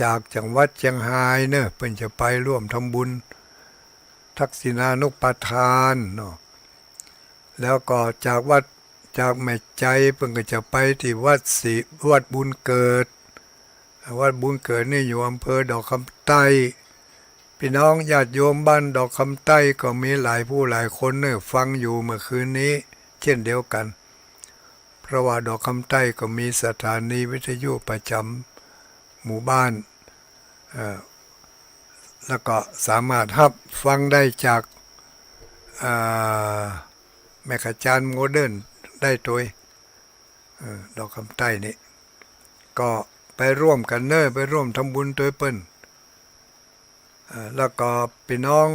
จากจังหวัดเชียงรายเนอะเพิ่นจะไปร่วมทำบุญทักษิณานุปทานเนาะแล้วก็จากแม่ใจเพิ่นก็จะไปที่วัดบุญเกิดวัดบุญเกิดนี่อยู่อำเภอดอกคำใต้พี่น้องญาติโยมบ้านดอกคำใต้ก็มีหลายผู้หลายคนเนอะฟังอยู่เมื่อคืนนี้เช่นเดียวกันเพราะว่าดอกคำใต้ก็มีสถานีวิทยุประจำหมู่บ้านแล้วก็สามารถรับฟังได้จากแม่ขจารย์โมเดิร์นได้ตัวดอกคำใต้นี่ก็ไปร่วมกันเนอะไปร่วมทำบุญตัวเปิ้นแล้วก็พี่น้อง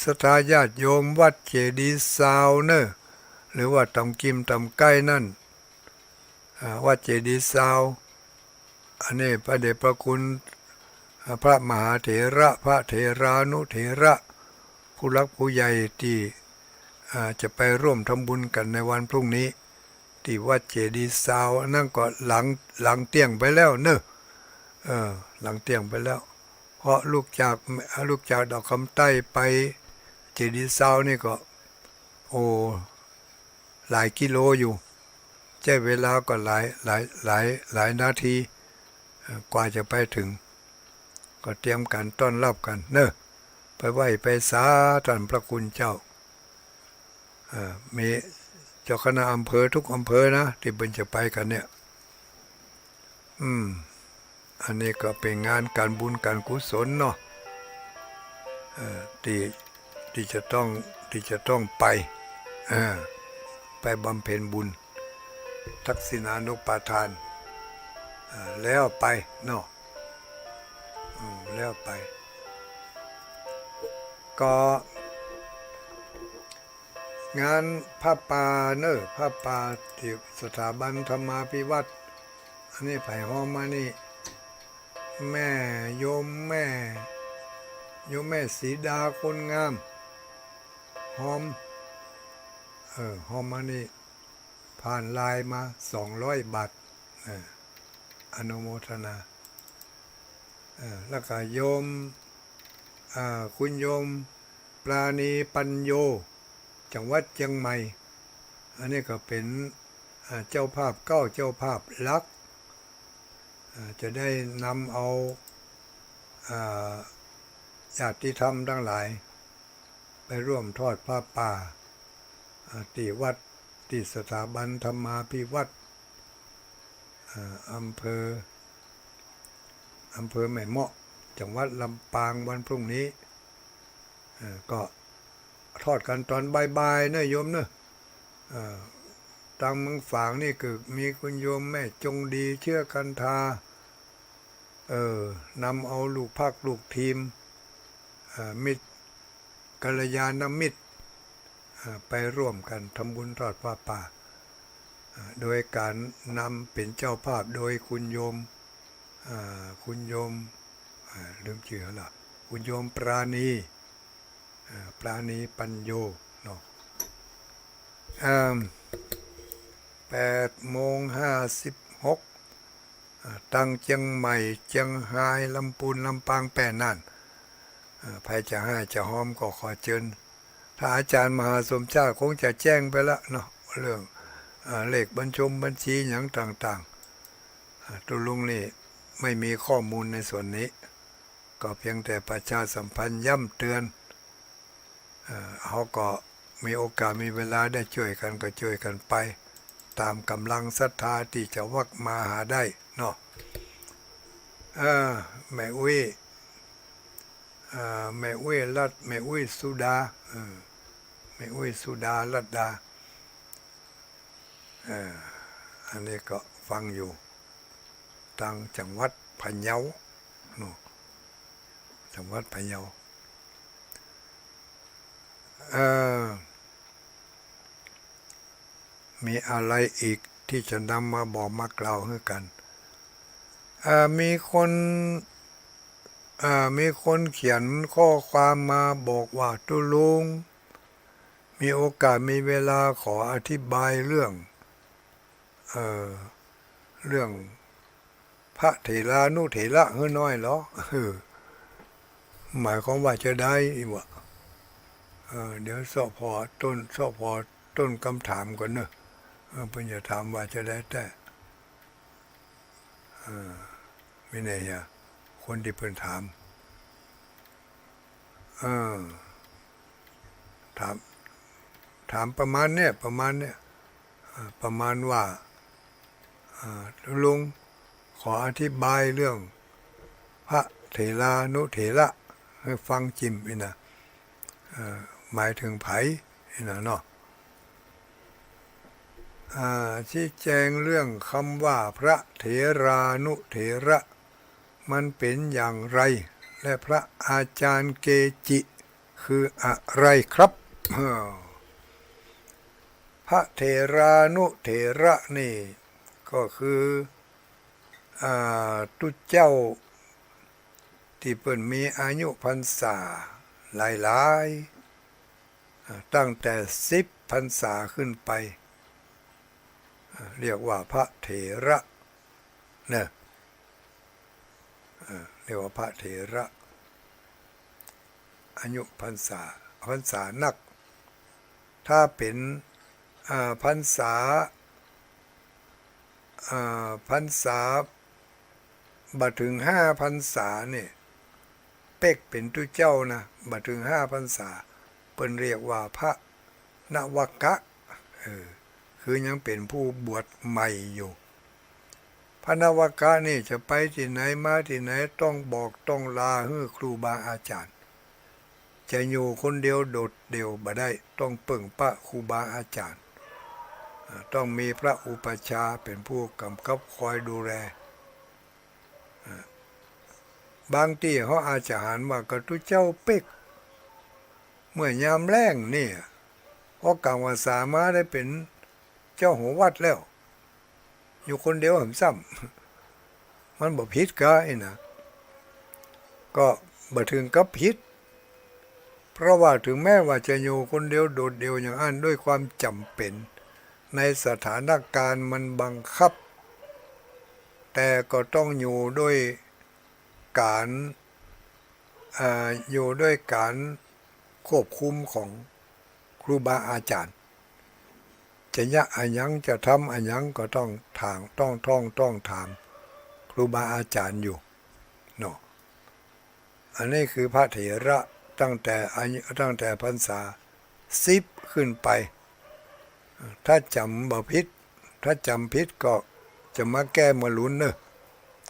ศรัทธาญาติโยมวัดเจดีย์ซาวเนอะหรือว่าตำกิมตำใกล้นั่นวัดเจดีย์ซาวอันนี้พระเดชพระคุณพระมหาเถระพระเถรานุเถระผู้รักผู้ใหญ่ที่จะไปร่วมทำบุญกันในวันพรุ่งนี้ที่วัดเจดีย์ซาวนั่นก็หลังเตียงไปแล้วเนอะหลังเตียงไปแล้วเพราะลูกจากดอกคำใต้ไปเจดีย์ซาวนี่ก็หลายกิโลอยู่ใช้เวลาก็หลายนาทีกว่าจะไปถึงก็เตรียมการต้อนรับกันเนอะไปไหว้ไปสาท่านพระคุณเจ้ามีเจ้าคณะอำเภอทุกอำเภอนะที่เพิ่นจะไปกันเนี่ยอันนี้ก็เป็นงานการบุญการกุศลเนาะที่จะต้องไปบำเพ็ญบุญทักษิณานุปทานแล้วไปเนาะแล้วไปก็งานผ้าป่าเนอะผ้าป่าที่สถาบันธรรมาภิวัตรอันนี้ไผ่หอมมานี่แม่โยมแม่สีดาคนงามหอมมานี่พ ผ่านไลน์มา200 บาทอนุโมทนาแล้วก็โยมคุณโยมปราณีปัญโยจังหวัดเชียงใหม่อันนี้ก็เป็นเจ้าภาพเจ้าภาพลักจะได้นำเอาญาติธรรมทั้งหลายไปร่วมทอดผ้าป่าที่วัดที่สถาบันธรรมาภิวัตน์อำเภอแม่เมาะจังหวัดลำปางวันพรุ่งนี้ก็ทอดกันตอนบ่ายๆนะโยมเนอะทางเมืองฝางนี่คือมีคุณโยมแม่จงดีเชื่อกันทานำเอาลูกภาคลูกทีมมิตรกัลยาณมิตรไปร่วมกันทำบุญทอดผ้าป่าโดยการนำเป็นเจ้าภาพโดยคุณโยมลืมชื่อละคุณโยมปราณีปัญโยเนาะ8:56ตั้งเชียงใหม่เชียงรายลำพูนลำปางแป่น่านใครจะให้จะหอมก็ขอเชิญถ้าอาจารย์มหาสมชาติคงจะแจ้งไปแล้วเนาะเรื่องเลขบัญชีอย่างต่างๆตุลุงนี่ไม่มีข้อมูลในส่วนนี้ก็เพียงแต่ประชาสัมพันธ์ย้ำเตือนเขาก็มีโอกาสมีเวลาได้ช่วยกันก็ช่วยกันไปตามกำลังศรัทธาที่จะวักมาหาได้เนาะแม่อุ้ยรัตแม่อุ้ยสุดาแม่อุ้ยสุดารัตดาอันนี้ก็ฟังอยู่ทางจังหวัดพะเยาเนาะจังหวัดพะเยามีอะไรอีกที่จะนำมาบอกมากล่าวให้กันมีคนเขียนข้อความมาบอกว่าตุลุงมีโอกาสมีเวลาขออธิบายเรื่องพระเถรานุเถระเฮ้น้อยเหรอหมายความว่าจะได้วะเดี๋ยวสอบพอต้นคำถามก่อนเนอะเพิ่นจะถามว่าจะได้แต่ไม่แน่ฮะคนที่เพิ่นถามถามประมาณเนี่ยประมาณว่าลุงขออธิบายเรื่องพระเถรานุเถระให้ฟังจิมอีนะหมายถึงไผอีนะเนาะชี้แจงเรื่องคำว่าพระเถรานุเถระมันเป็นอย่างไรและพระอาจารย์เกจิคืออะไรครับพระเถรานุเถระนี่ก็คือตุเจ้าที่เพิ่นมีอายุพรรษาหลายตั้งแต่10 พรรษาขึ้นไปเรียกว่าพระเถระเนี่ยเรียกว่าพระเถระอายุพรรษานักถ้าเป็นพรรษาบัดถึง5 พรรษาเนี่ยเป็กเป็นตุเจ้านะบัดถึง5 พรรษาเพิ่นเรียกว่าพระนวกะคือยังเป็นผู้บวชใหม่อยู่พระนวกะนี่จะไปที่ไหนมาที่ไหนต้องบอกต้องลาให้ครูบาอาจารย์จะอยู่คนเดียวโดดเดี่ยวบ่ได้ต้องปึ่งพระครูบาอาจารย์ต้องมีพระอุปัชฌาย์เป็นผู้กำกับคอยดูแลบางที่เขาอาจจะหันว่ากระตุเจ้าเป็กเมื่อยามแล้งนี่เพราะกลางวันสามาได้เป็นเจ้าหัววัดแล้วอยู่คนเดียวหำซ้ำมันบ่ผิดก็ไอ้นะก็บ่ถึงกับผิดเพราะว่าถึงแม้ว่าจะอยู่คนเดียวโดดเดี่ยวอย่างนั้นด้วยความจำเป็น ในสถานการณ์มันบังคับแต่ก็ต้องอยู่ด้วยการอยู่ด้วยการควบคุมของครูบาอาจารย์จะยะอันยังจะทำอันยังก็ต้องถามต้องถามครูบาอาจารย์อยู่เนาะอันนี้คือพระเถระตั้งแต่พรรษา10ขึ้นไปถ้าจำบ่ผิดถ้าจำผิดก็จะมาแก้มาลุ้นเนอะ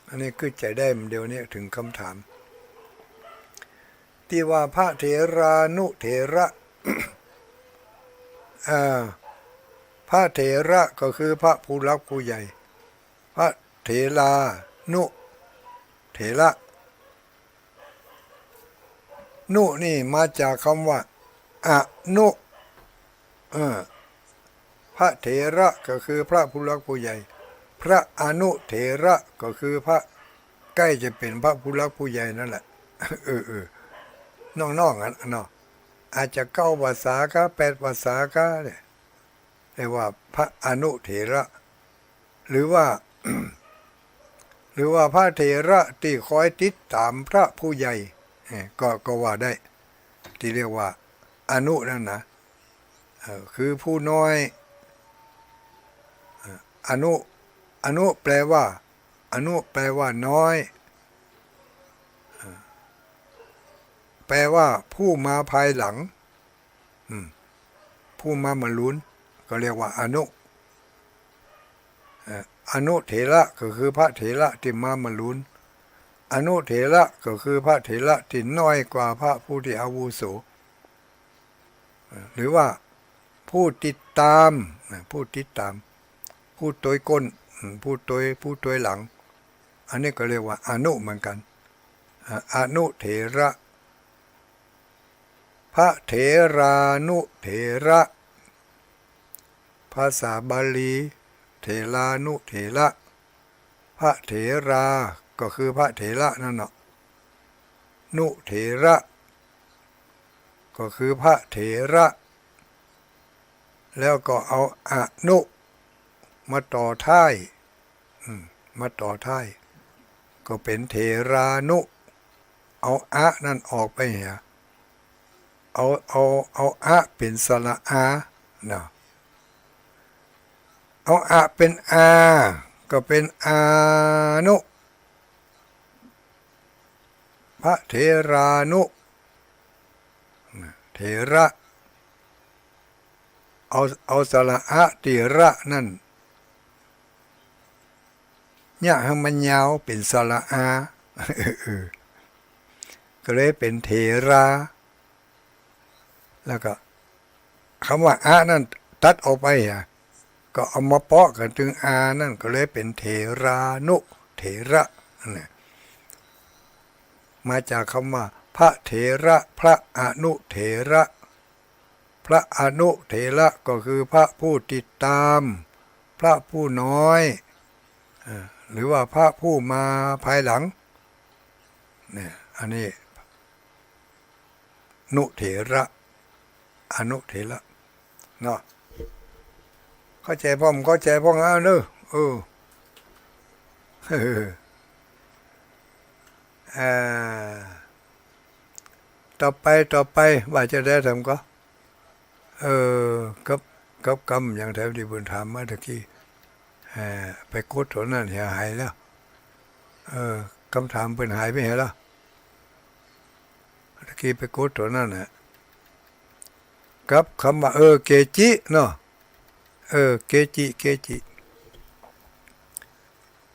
อันนี้คือใจได้เดี๋ยวนี้ถึงคำถามที่ว่าพระเถรานุเถระ พระเถระก็คือพระผู้รักผู้ใหญ่พระเถรานุเถระนุนี่มาจากคำว่าอนุพระเถระก็คือพระผู้รักผู้ใหญ่พระอนุเถระก็คือพระใกล้จะเป็นพระผู้รักผู้ใหญ่นั่นแหละน้องๆเนาะอาจจะ9 ภาษาก็8 ภาษาก็เนี่ยเรียกว่าพระอนุเถระหรือว่า หรือว่าพระเถระที่คอยติดตามพระผู้ใหญ่ก็ว่าได้ที่เรียกว่าอนุนั่นนะคือผู้น้อยอนุแปลว่าน้อยแปลว่าผู้มาภายหลังผู้มาลุ้นก็เรียกว่าอนุเถระก็คือพระเถระที่มาลุ้นอนุเถระก็คือพระเถระที่น้อยกว่าพระผู้ที่อาวุโสหรือว่าผู้ติดตามผู้ตัวยก้นผู้ตัวยหลังอันนี้ก็เรียกว่าอนุเหมือนกันอนุเถระพระเถรานุเถระภาษาบาลีเถรานุเถระพระเถราก็คือพระเถระนั่นเนาะนุเถระก็คือพระเถระแล้วก็เอาอนุมาต่อท้ายก็เป็นเถรานุเอาอะนั่นออกไปเหียเอาอะเป็นสระอาเนาะเอาอะเป็นอาก็เป็นอานุพระเถรานุเถระเอาสระอะติระนั่นเนี่ยให้มันยาวเป็นสระอาก็เลยเป็นเถราแล้วก็คำว่าอะนั่นตัดออกไปก็เอามาเปาะกันถึงอานั่นก็เลยเป็นเถรานุเถระนี่มาจากคำว่าพระเถระพระอนุเถระพระอนุเถระก็คือพระผู้ติดตามพระผู้น้อยหรือว่าพระผู้มาภายหลังเนี่ยอันนี้นุเถระอนุเถระเนาะเข้าใจพ่อมเข้าใจพ่อเนอะต่อไปว่าจะได้ทำก็กับกรรมอย่างแถวที่บุญถามมาตะกี้ไปโคตรนั่นหายแล้วคำถามเป็นหายไปเหรอล่ะตะกี้ไปโคตรนั่นน่ะกับคำว่าเกจิเนาะเกจิ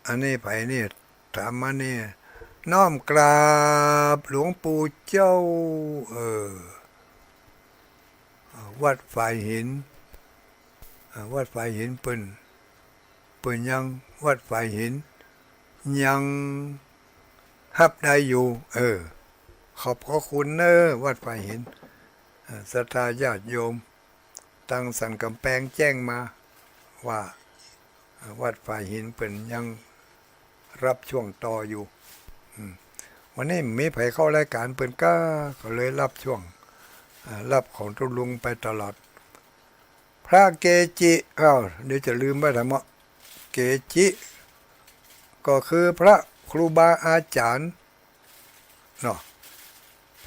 อันนี้ไปนี่ถามมานี่น้อมกราบหลวงปู่เจ้าวัดฝ่ายหินเปิ้นยังวัดฝ่ายหินยังฮับได้อยู่ขอบพระคุณเนอะวัดฝ่ายหินศรัทธาญาติโยมตั้งสันกำแพงแจ้งมาว่าวัดฝ่ายหินเปิ้นยังรับช่วงต่ออยู่วันนี้มีไผเข้ารายการเปิ้นก็เลยรับช่วงรับของทุลุงไปตลอดพ พระเกจิเดี๋ยวจะลืมไปธรรมะเกจิก็คือพระครูบาอาจารย์เนาะ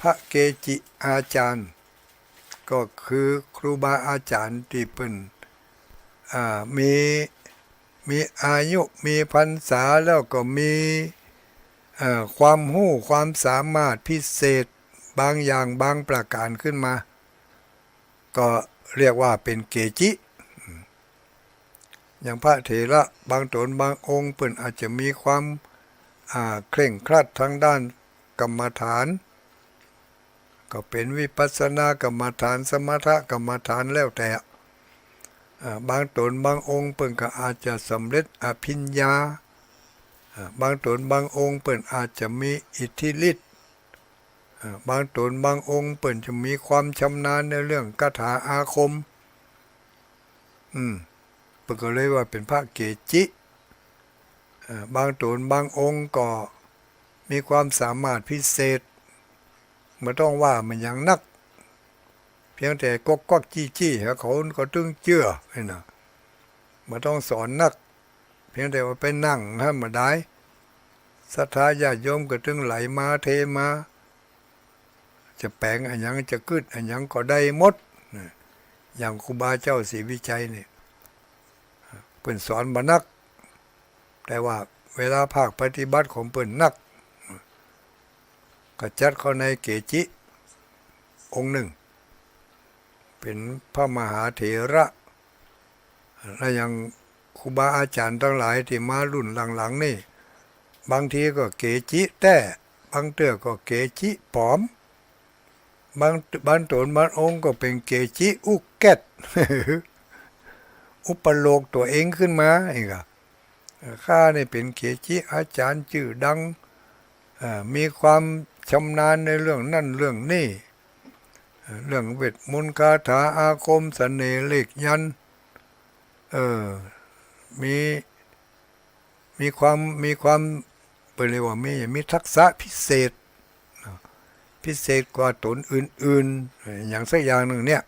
พระเกจิอาจารย์ก็คือครูบาอาจารย์ที่เป็นมีอายุมีพรรษาแล้วก็มีความรู้ความสามารถพิเศษบางอย่างบางประการขึ้นมาก็เรียกว่าเป็นเกจิอย่างพระเถระบางตนบางองค์เปิ่นอาจจะมีความเคร่งครัดทางด้านกรรมฐานก็เป็นวิปัสสนากรรมฐานสมถกรรมฐานแล้วแต่บางตนบางองค์เปิ่นก็อาจจะสำเร็จอภิญญาบางตนบางองค์เปิ่นอาจจะมีอิทธิฤทธิ์บางตนบางองค์เปิ่นจะมีความชำนาญในเรื่องคาถาอาคมเปิ่นก็เลยว่าเป็นพระเกจิบางตนบางองค์ก็มีความสามารถพิเศษไม่ต้องว่ามันอย่างนักเพียงแต่ก๊กจี้เขาก็ตึงเชื่อนะไม่ต้องสอนนักเพียงแต่ว่าไปนั่งให้มาได้ศรัทธาญาติโยมก็ตึงไหลมาเทมาจะแปลงอันยังจะกึดอันยังก็ได้หมดอย่างครูบาเจ้าศรีวิชัยเนี่ยเพิ่นสอนบ่นักแต่ว่าเวลาภาคปฏิบัติของเพิ่นนักก็จัดเข้าในเกจิองค์หนึ่งเป็นพระมหาเถระและยังครูบาอาจารย์ทั้งหลายที่มารุ่นหลังๆนี่บางทีก็เกจิแต่บางเตื้อก็เกจิปลอมบางตนบางองค์ก็เป็นเกจิอุกแกต อุปโลกตัวเองขึ้นมาอีกข้านี่เป็นเกจิอาจารย์ชื่อดังมีความชำนาญในเรื่องนั่นเรื่องนี้เรื่องเวทมนต์คาถาอาคมเสน่ห์เลขยันต์มีความเป็นเรียกว่ามีทักษะพิเศษกว่าตนอื่นๆอย่างสักอย่างหนึ่งเนี่ย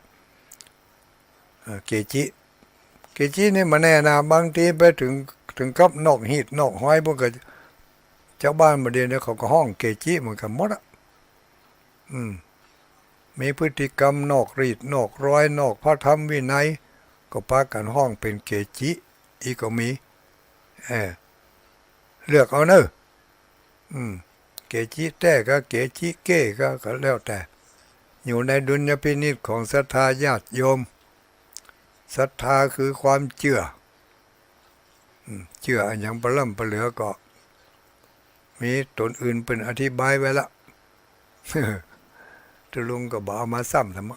เกจินี่มาแน่นะบางทีไปถึงกับนอกหีดนอกห้อยพวกเจ้าบ้านมาเดียวเนี่ยเขาก็ห้องเกจิเหมือนกันหมดมีพฤติกรรมนอกรีดนอกร้อยนอกพระธรรมวินัยก็พากันห้องเป็นเกจิอีกก็มีเลือกเอาเนอะเกจิแต่ก็เกจิเก้ก็แล้วแต่อยู่ในดุลยพินิจของศรัทธาญาติโยมศรัทธาคือความเชื่ออันยังประล่ำประเหลือก็มีตนอื่นเป็นอธิบายไว้ละตุลุงก็บอกเอามาซ้ำทำไม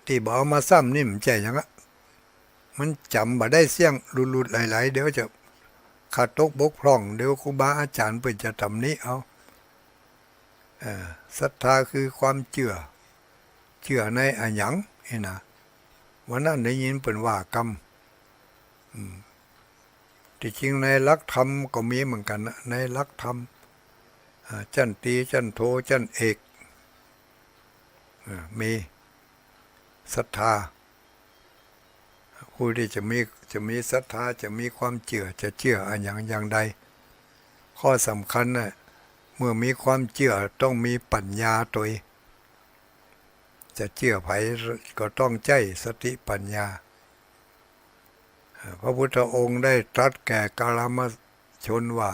ที่บอกเอามาซ้ำนี่มันใจยังอะมันจำบ่ได้เสียงหลุดๆไหลๆเดี๋ยวจะขาดตกบกพร่องเดี๋ยวครูบาอาจารย์เปิดจะทำนี้เอาศรัทธาคือความเชื่อในอันยังนี่นะวันนั้นได้ยินเป็นว่ากรรมที่จริงในหลักธรรมก็มีเหมือนกันนะในหลักธรรมจันตีจันโทจันเอกมีศรัทธาผู้ที่จะมีศรัทธาจะมีความเชื่อจะเชื่ออันอย่างใดข้อสำคัญนะเมื่อมีความเชื่อต้องมีปัญญาตัวจะเชื่อไผก็ต้องใจสติปัญญาพระพุทธองค์ได้ตรัสแก่กาลามชนว่า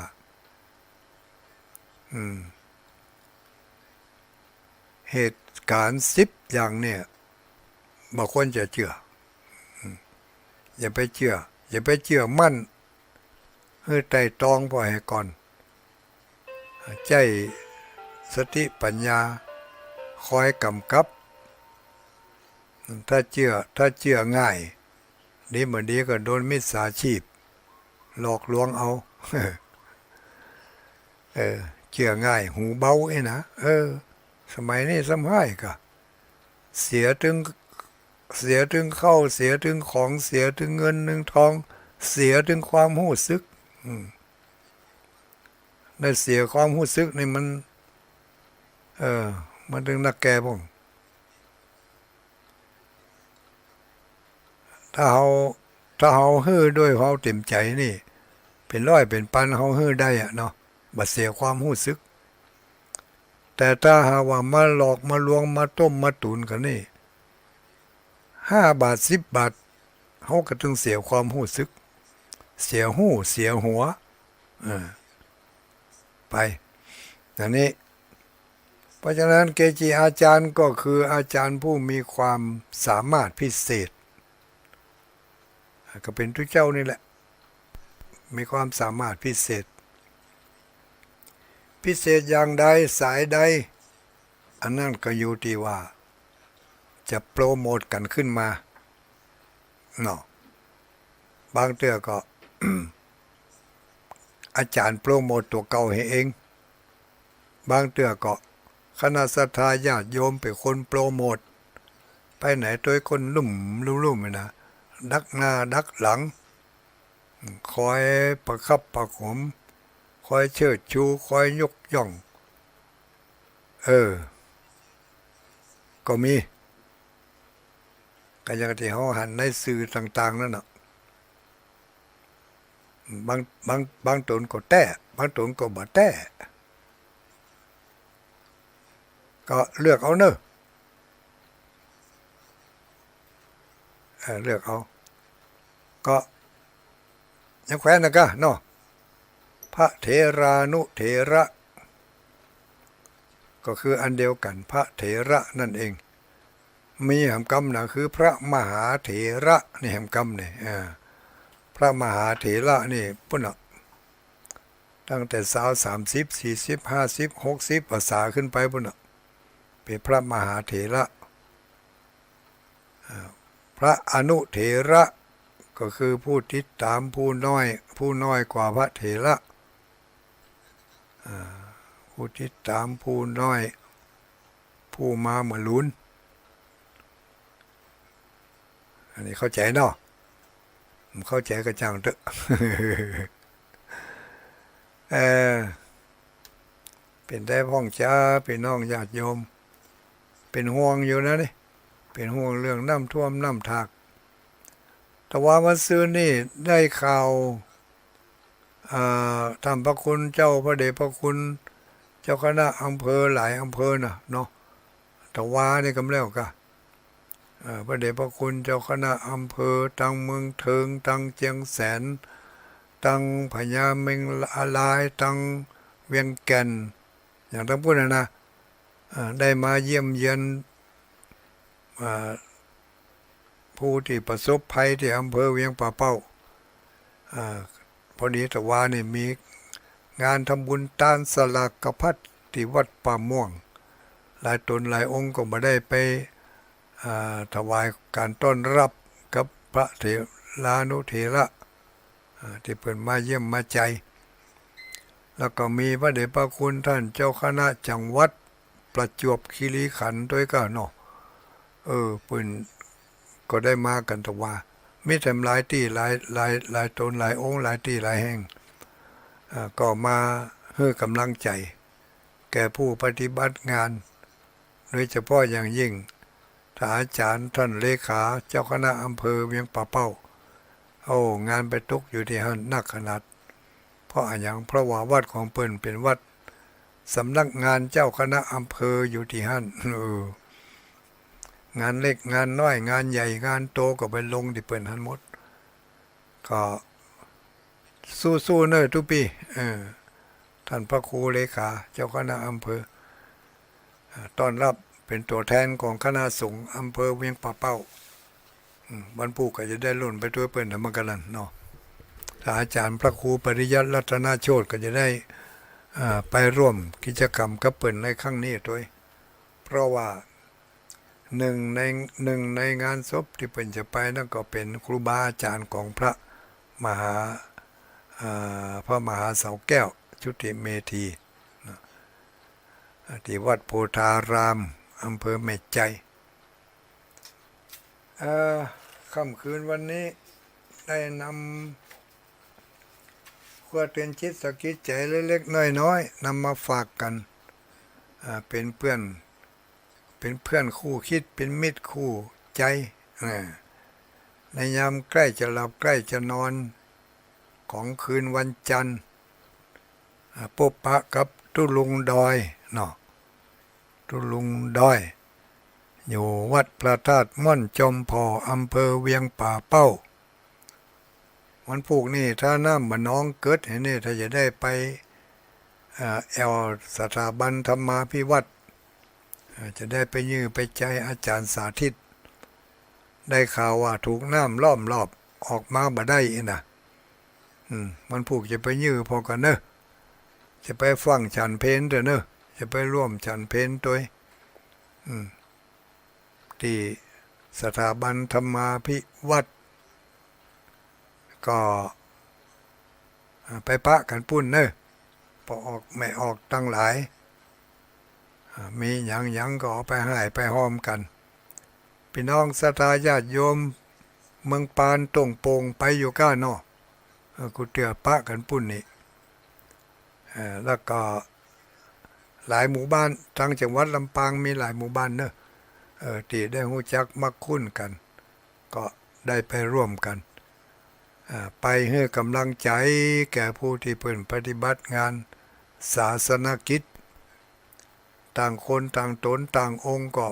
เหตุการณ์10อย่างเนี่ยบางคนจะเชื่ออย่าไปเชื่อมั่นให้ไต่ตรองพอให้ก่อนใจสติปัญญาคอยกำกับถ้าเชื่อง่ายดีเหมือนดีก็โดนมิจฉาชีพหลอกลวงเอาเชื่อง่ายหูเบานะสมัยนี้สมัยก็เสียถึงเข้าเสียถึงของเสียถึงเงินถึงทองเสียถึงความรู้สึกได้เสียความรู้สึกนี่มันถึงนักแก่พง ถ้าเฮาฮื้อด้วยเฮาเต็มใจนี่เป็นร้อยเป็นพันเฮาฮื้อได้อะเนาะบ่เสียความรู้สึกแต่ถ้าหากว่ามาหลอกมาลวงมาต้มมาตุนกันนี่5 บาท10 บาทเฮาก็ถึงเสียความรู้สึกเสียหูเสียหัวเออไปอย่างนี้เพราะฉะนั้นเกจิอาจารย์ก็คืออาจารย์ผู้มีความสามารถพิเศษก็เป็นทุกเจ้านี่แหละมีความสามารถพิเศษอย่างใดสายใดอันนั้นก็อยู่ที่ว่าจะโปรโมทกันขึ้นมาเนาะบางเตื้อก็ อาจารย์โปรโมทตัวเก่าให้เองบางเตื้อก็คณะศรัทธาญาติโยมเป็นคนโปรโมทไปไหนตัวคนลุ่มนะดักหน้าดักหลังคอยประคับประหงมคอยเชิดชูคอยยกย่องก็มีก็อย่างที่เขาหันในสื่อต่างๆนั่นน่ะบางตนก็แต้บางตนก็บ่แต้ก็เลือกเอาเนอะเลือกเอาก็ยังแขวนนะก็เนาะพระเถรานุเถระก็คืออันเดียวกันพระเถระนั่นเองมีแห่งกรรมนะคือพระมหาเถระนี่แห่งกรรมนี่พระมหาเถระนี่ปุ่นน่ะตั้งแต่30 40 50 60ภาษาขึ้นไปปุ่นน่ะเป็นพระมหาเถระพระอนุเถระก็คือผู้ติดตามผู้น้อยกว่าพระเถระผู้ติดตามผู้น้อยผู้มาเหมือนลุ้นอันนี้เข้าใจเนาะเข้าใจก็จังเถอะเป็นได้พ้องจ้าเป็นน้องญาติโยมเป็นห่วงอยู่นะนี่เป็นห่วงเรื่องน้ำท่วมน้ำทากแต่ว่าเมื่อซื้อนี่ได้ข่าวทำพระคุณเจ้าพระเดชพระคุณเจ้าคณะอำเภอหลายอำเภอนะเนาะแต่ว่านี่กำแล้วก็พระเดชพระคุณเจ้าคณะอำเภอตังเมืองเทิงตังเจียงแสนตังพญาเมงลายตังเวียงแก่นอย่างทั้งพูดนะได้มาเยี่ยมเยียนผู้ที่ประสบภัยที่อำเภอเวียงป่าเป้าพอดีแต่ว่านี่มีงานทำบุญต้านสลากกพัดที่วัดป่าม่วงหลายตนหลายองค์ก็มาได้ไปถวายการต้อนรับกับพระเถรานุเถระที่เพิ่นมาเยี่ยมมาใจแล้วก็มีพระเดชพระคุณท่านเจ้าคณะจังหวัดประจวบคีรีขันธ์ด้วยก็เนาะเพิ่นก็ได้มากันตะว่ามีแต่หลายที่หลายตนหลายองค์หลายที่หลายแห่งก็มาให้กำลังใจแก่ผู้ปฏิบัติงานโดยเฉพาะอย่างยิ่งท่านอาจารย์ท่านเลขาเจ้าคณะอำเภอเวียงป่าเป้างานไปตกอยู่ที่หั่นนักขนาดเพราะอย่างเพราะว่าวัดของเปิ้นเป็นวัดสำนักงานเจ้าคณะอำเภออยู่ที่หั่นงานเล็กงานน้อยงานใหญ่งานโตก็ไปลงที่เปิ้นหั่นหมดก็สู้ๆเนอะทุกปีท่านพระครูเลขาเจ้าคณะอำเภอต้อนรับเป็นตัวแทนของคณะสงฆ์อำเภอเวียงป่าเป้าบรรพุก็จะได้ลุ่นไปด้วยเปิ้นธรรมกันเนาะถ้าอาจารย์พระครูปริยัติรัตนโชติก็จะได้ไปร่วมกิจกรรมกับเปิ้นในครั้งนี้ด้วยเพราะว่าหนึ่งในงานศพที่เปิ้นจะไปนั่นก็เป็นครูบาอาจารย์ของพระมหาเสาแก้วชุติเมธีที่วัดโพธารามอำเภอแม่ใจค่ำคืนวันนี้ได้นำขั้วเตือนจิตสกิดใจเล็กๆน้อยๆนำมาฝากกันเป็นเพื่อนคู่คิดเป็นมิตรคู่ใจ ในยามใกล้จะหลับใกล้จะนอนของคืนวันจันทร์พบปะกับตุลุงดอยเนาะตุลุงดอยอยู่วัดพระธาตุม่อนจอมพออำเภอเวียงป่าเป้าวันพุกนี่ถ้าน้ำมันน้องเกิดเห็นนี่ถ้าจะได้ไปแอลสถาบันธรรมาภิวัตรจะได้ไปยื้อไปใจอาจารย์สาธิตได้ข่าวว่าถูกน้ำล้อมรอบออกมาบ่ได้นะมันผูกจะไปยื้อพอกันเนอะจะไปฟังฉันเพนเถอะเนอะจะไปร่วมฉันเพนตัวที่สถาบันธรรมาภิวัตรก็ไปพระกันปุ้นเนอะพอออกไม่ออกตั้งหลายมีหยังก็ไปให้ไปหอมกันพี่น้องศรัทธาญาติโยมเมืองปานตงโปงไปอยู่ก้าเนาะกูเตือพระกันปุ้นนี่แล้วก็หลายหมู่บ้านทางจังหวัดลำปางมีหลายหมู่บ้านเนอะที่ได้รู้จักมักคุ้นกันก็ได้ไปร่วมกันไปให้กำลังใจแก่ผู้ที่เพิ่นปฏิบัติงานศาสนกิจต่างคนต่างตนต่างองค์ก็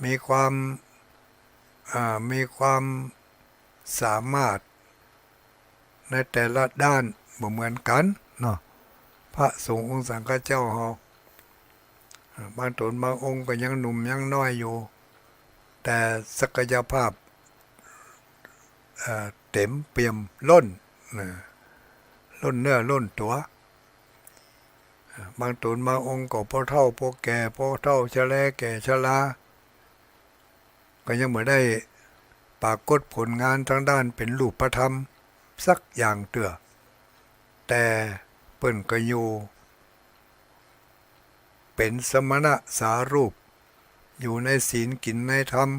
มีความสามารถในแต่ละด้านบ่เหมือนกันเนาะพระสงฆ์องค์สังฆเจ้าเฮาบางตนบางองค์ก็ยังหนุ่มยังน้อยอยู่แต่ศักยภาพเต็มเปี่ยมล้นเนื้อล้นตัวบางตนบางองค์ก็พอเฒ่าพอแก่พอเฒ่าชราแก่ชราก็ยังไม่ได้ปรากฏผลงานทางด้านเป็นรูปธรรมสักอย่างเตือแต่เปิ้นก็อยู่เป็นสมณะสารูปอยู่ในศีลกินในธรรม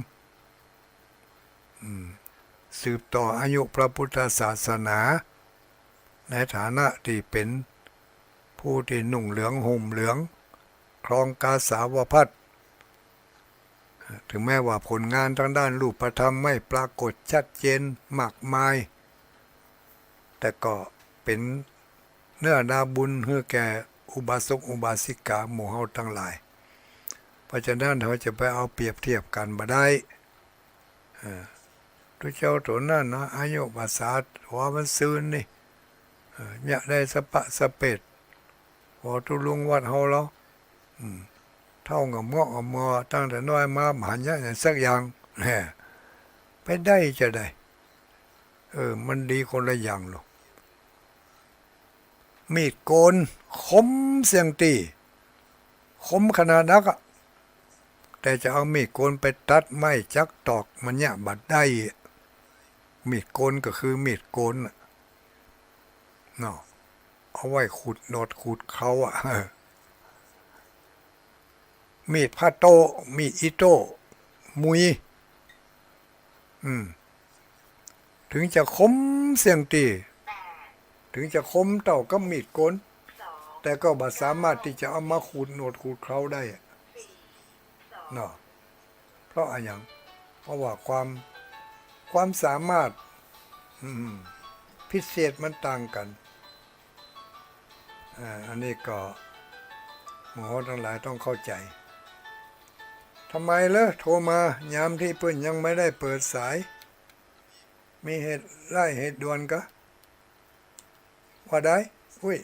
สืบต่ออายุพระพุทธศาสนาในฐานะที่เป็นผู้ที่นุ่งเหลืองห่มเหลืองครองกาสาวพัสถึงแม้ว่าผลงานทางด้านรูปธรรมไม่ปรากฏชัดเจนมากมายแต่ก็เป็นเนื้อนาบุญให้แก่อุบาสกอุบาสิกาหมู่เฮาทั้งหลายเพราะฉะนั้นเราจะไปเอาเปรียบเทียบกันบ่ได้ทุกเจ้าตัวนั้นเนาะอายุภาษาหัวมันซื่นนี่เนี่ยได้สปะสเปดพอทุลุงวัดเฮาแล้วเท่ากับเงาะกับมัวตั้งแต่น้อยมาหันอย่างสักอย่างเนี่ยไปได้จะได้มันดีคนละอย่างหรอกมีดโกนคมเสียงตีคมขนาดนักแต่จะเอามีดโกนไปตัดไม้จักตอกมันเนี่ยบัดได้มีดโกนก็คือมีดโกนเนาะเอาไว้ขุดโนดขุดเขามีดผ้าโตมีดอิโต้มุยถึงจะคมเสียงตีถึงจะคมเต่าก็มีดโกนแต่ก็บ่สามารถที่จะเอามาขูดโนดขูดเขาได้เนาะเพราะอะไรอย่างเพราะว่าความสามารถพิเศษมันต่างกันอันนี้ก็หมอทั้งหลายต้องเข้าใจทำไมล่ะโทรมายามที่เพิ่นยังไม่ได้เปิดสายมีเหตุไล่เหตุด่วนก็ว่าได้อุ้ย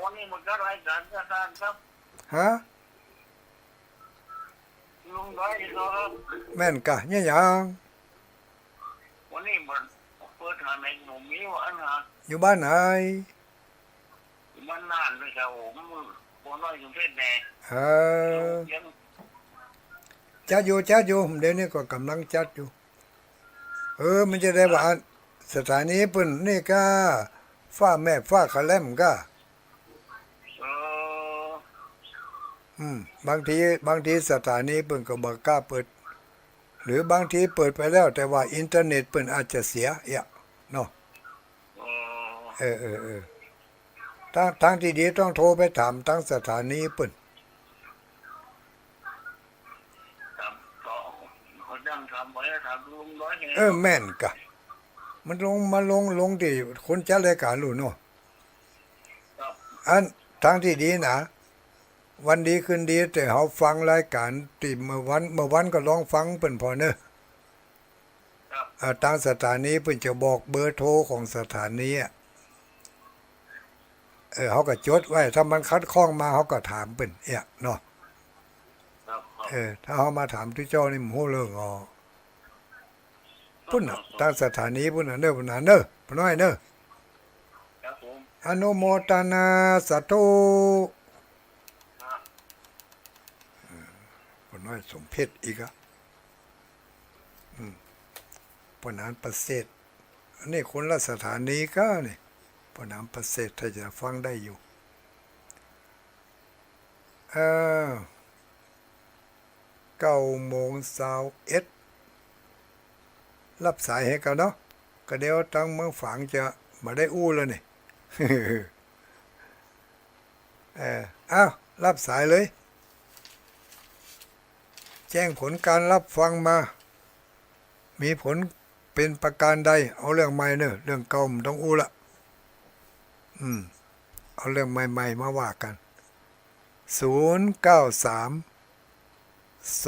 วันนี้หมดรายการอาจารย์ครับฮะลุงร้อยครับ แม่นกะเนี่ยยังวันนี้มันเปิดหาในหนุ่มมีวันหาอยู่บ้านไหนมันนานเลยครับผมหัวน้อยอยู่เพศแดงจัดอยู่เดี๋ยวนี้ก็กำลังจัดอยู่มันจะได้ว่าสถานีเพิ่นนี่ก็ฟ้าแม่ฟ้าขะแลมก็บางทีสถานีเพิ่นก็บ่กล้าเปิดหรือบางทีเปิดไปแล้วแต่ว่าอินเทอร์เน็ตเพิ่นอาจจะเสียเนาะทางที่ดีต้องโทรไปถามทางสถานีเพิ่นครับก็เขาดังครับ ครับลุงร้อยแห่ แม่นกะมันลงที่คนจัดรายการรู้เนาะ ครับ อันทางที่ดีนะวันดีคืนดีแต่เฮาฟังรายการที่เมื่อวันก็ลองฟังเพิ่นพอเนอะ ครับ ทางสถานีเพิ่นจะบอกเบอร์โทรของสถานีอะเขาก็จดไว้ถ้ามันคัดข้องมาเขาก็ถามเพิ่นเนาะ ครับครับ ถ้าเขามาถามที่เจ้านี่มันฮู้เรื่องอ๋อพุ่นน่ะทางสถานีพุ่นน่ะเด้อพุ่นน่ะเด้อพุ่นน้อยเด้อ ครับผม อนุโมทนาสาธุ ครับ พุ่นน้อยสมเพชอีกอ่ะพุ่นนั้นประเสริฐอันนี้คนละสถานีก็นี่พุ่นนั้นประเสริฐถ้าจะฟังได้อยู่9:21รับสายให้กันเนาะก็เดี๋ยวตั้งเมืองฝางจะมาได้อู้แล้วนี่ อ้าวรับสายเลย แจ้งผลการรับฟังมา มีผลเป็นประการใดเอาเรื่องใหม่เนอะเรื่องเก่ามันต้องอู้ละเอาเรื่องใหม่ๆมาว่ากัน093 272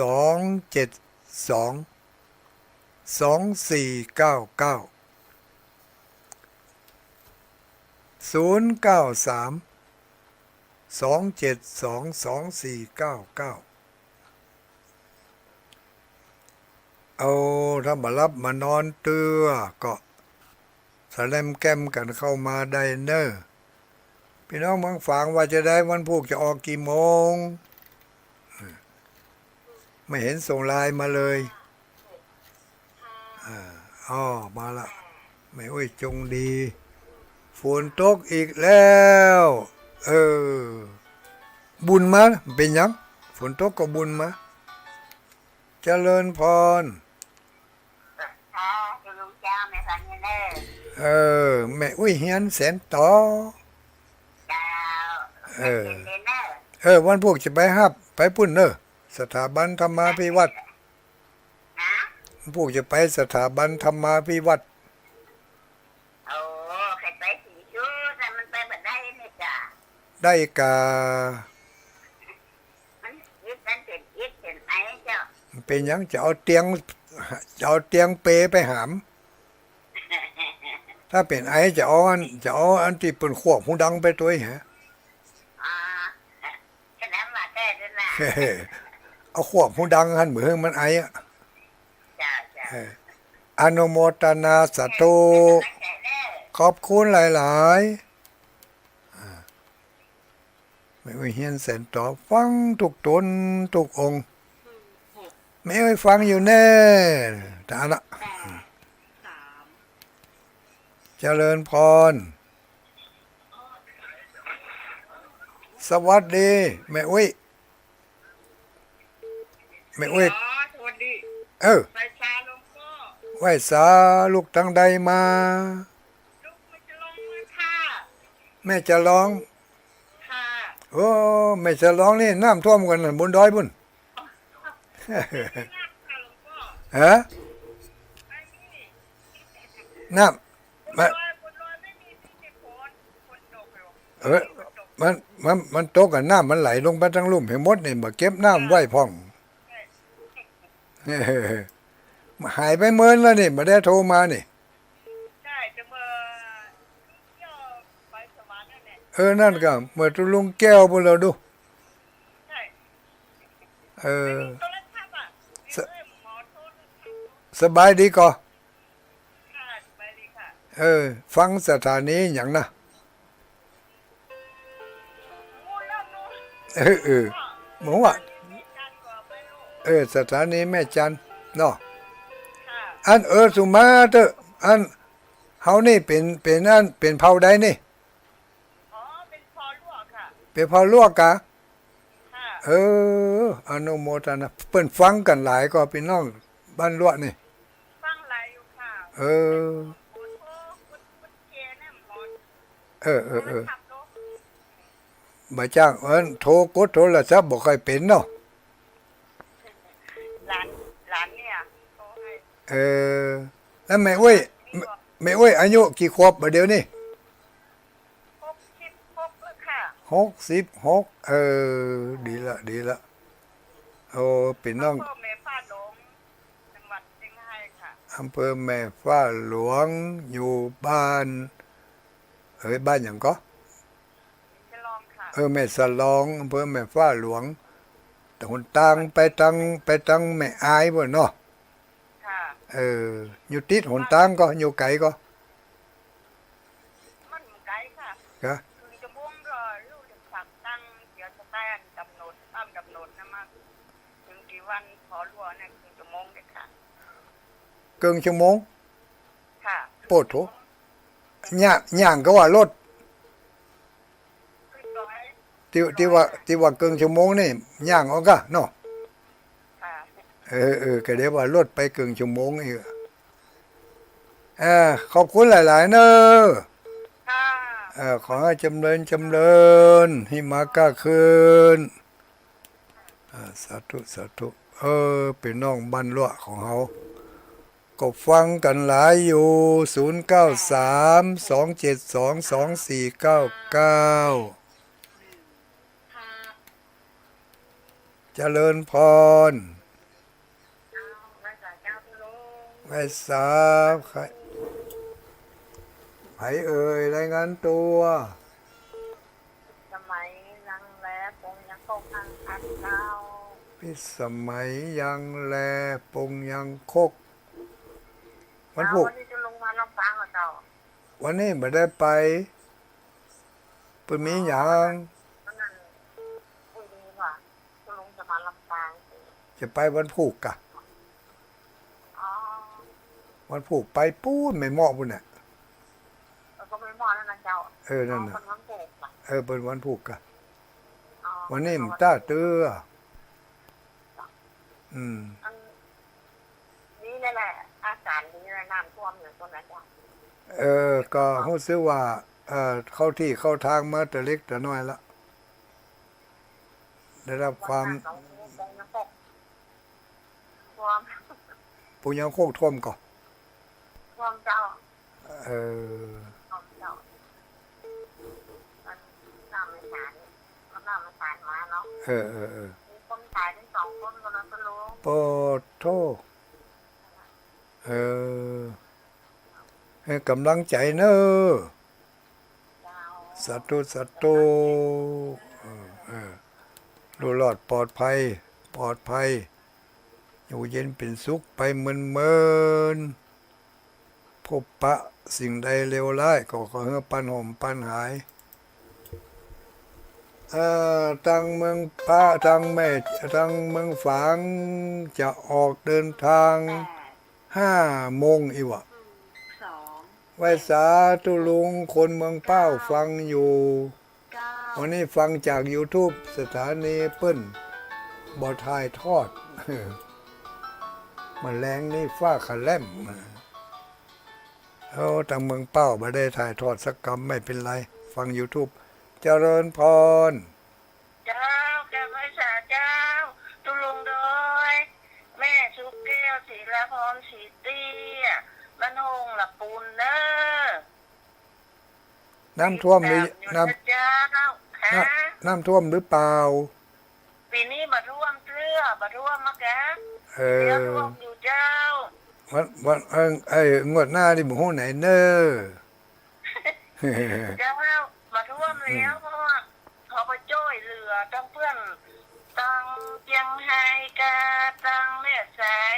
2499 093 272 2499เอาถ้ามารับมานอนเตื้อก็แสลมแก้มกันเข้ามาได้เนอะพี่น้องเมืองฝางว่าจะได้วันพุธจะออกกี่โมงไม่เห็นส่งไลน์มาเลยมาละไม่โอ้ยจงดีฝนตกอีกแล้วบุญมาเป็นยังฝนตกก็บุญมาเจริญพรค่ะลุงเจ้าแม่ฟังเนอแม่อุ้ยเฮียนแสนต่อเจ้าเป็นเนอวันพวกจะไปฮับไปปุ่นเนอะสถาบันธรรมาภิวัตน์นะพวกจะไปสถาบันธรรมาภิวัตน์โอ้ใครไปสีชูแต่มันไปบัดได้เนี่ยจ้ะได้กามันยึดกันเป็นยึดเป็นไอ้เจ้าเป็นยังจะเอาเตียงเปไปหาม ถ้าเป็นไอจะเอาอันที่เป็นขวบหูดังไปตัวฮะฉะนั้นมาแท้ด้วยนะเอาขวบหูดังหันเหมือนมันไออ่ะจ้าอนุโมทนาสาธุขอบคุณหลายๆไม่เฮียนแสนต่อฟังทุกตนทุกองค์ไม่ฟังอยู่แน่แต่ละเจริญพรสวัสดีแม่อุ้ยสวัสดีไปชาลงพ่อไหว้สาลูกตั้งใดมาลูกมันจะลงมือค่ะ แม่จะร้องค่ะแม่จะร้องนี่น้ำท่วมกันบนดอยบุญฮะน้ำมันตกกันน้ำมันไหลลงไปทั้งลุ่มให้หมดนี่มาเก็บน้ำไว้พ่องหายไปเมินแล้วนี่มาได้โทรมานี่ใช่จะมาเที่ยวไปสวรรค์นั่นแหละนั่นก็เมื่อตุลุงแก้วพวกเราดูใช่สบายดีก่อค่ะสบายดีค่ะฟังสถานีอย่างนะหมูอ่ะสถานีแม่จันเนาะอันสุมาเตออันเฮานี่เป็นอันเป็นเผ่าใดนี่เป็นเผ่าลวกค่ะเป็นเผ่าลวกกะอนุโมทนาเปิ้นฟังกันหลายก็พี่น้องบ้านลวกนี่ฟังหลายอยู่ค่ะบ่จ้างโทรกดโทรศัพท์บ่ค่อยเป็นเนาะหลานเนี่ยโทรใ เออแล้วแม่อุ้ยแม่อุ้ยอายุกี่ขวบบัดเดี๋ยวนี้66แล้วค่ะ 66ดีละดีละโอ้เป็นน้อง พ่อแม่ฟ้าหลงจังหวัดเชียงรายค่ะ อำเภอแม่ฟ้าหลวงอยู่บ้านบ้านอย่างก็จะลองค่ะแม่สลองอำเภอแม่ฟ้าหลวงแต่หนตังไปตังแม่อายบ่เนาะค่ะอยู่ติดหนตังก็อยู่ไกลก็มันไกลค่ะ กะคือจะม่วงรอลูกจะสั่งตั้งเดี๋ยวจะแต้นกำหนดตามกำหนดนะมาถึงกี่วันขอรัวเนี่ยคือจะม่วงเลยค่ะเกินชั่วโมงค่ะโปดโถย่างก็ว่ารถคือร้อย ที่ว่าเกินชั่วโมงนี่ย่างเอากะเนาะค่ะก็เดี๋ยวว่ารถไปเกินชั่วโมงอีกขอบคุณหลายๆเนอะค่ะขอให้จำเริญให้มาก้าคืนสาธุสาธุเป็นน้องบ้านลวกของเขาก็ฟังกันหลายอยู่0932722499เจริญพรไว้สาใครไผรายงานตัว สมัยนังแลปงยังคงอังอันเก้าพิสมัยยังแลปงยังคกวันพุธวันนี้จะลงมาลำปางเหรอเจ้าวันนี้ไม่ได้ไปเปิ่นมีหยังวันนั้นคุยดีกว่าจะลงจะมาลำปางจะไปวันพุธกะวันพุธไปปูนไม่เหมาะพุ่นน่ะก็ไม่เหมาะแล้วนะเจ้านั่นน่ะเป็นวันพุธเป็นวันพุธกะวันนี้มันตาเตื้อนี่แหละอาการนี้แหละน้ำท่วมอย่างต้นนะเจ้าก็รู้สึกว่าเข้าที่เข้าทางมาแต่เล็กแต่น้อยละได้รับความปุญญาโคกท่วมก่อนท่วมเจ้าท่วมเจ้ามันน้ำไม่สารน้ำไม่สารมาเนาะมีคนตายถึง2 คนก็นั้นก็รู้โปโทให้กำลังใจเนอะสาธุรู้รอดปลอดภัยอยู่เย็นเป็นสุขไปเมินพบปะสิ่งใดเลวร้ายก็ขอให้ปันห่มปันหายตั้งเมืองพระตั้งแม่ตั้งเมืองฝางจะออกเดินทาง5 โมงอีวะไว้สาธุลุงคนเมืองเป้าฟังอยู่วันนี้ฟังจาก YouTube สถานีเปิ้นบ่ถ่ายทอดมันแรงนี่ฟ้าขะแล่มทางเมืองเป้าบ่ได้ถ่ายทอดสักกรรมไม่เป็นไรฟัง YouTube เจริญพรเจ้าแกไม่สาเจ้าตุลุงโดยแม่ชุกแก้วศิลพรศรีเตี้ยบ้านหงหลับปูนเนอน้ำท่วมหรือน้ำท่วมหรือเปล่าปีนี้มาท่วมเสื้อมาท่วมมะแกเดี๋ยวท่วมอยู่เจ้าวันงวดหน้านี่บ่ฮู้ไหนเนอเจ้ามาท่วมแล้วเพราะว่าเขาไปจ้อยเรือตั้งเพื่อนตั้งเจียงไฮ้กาตั้งแม่สาย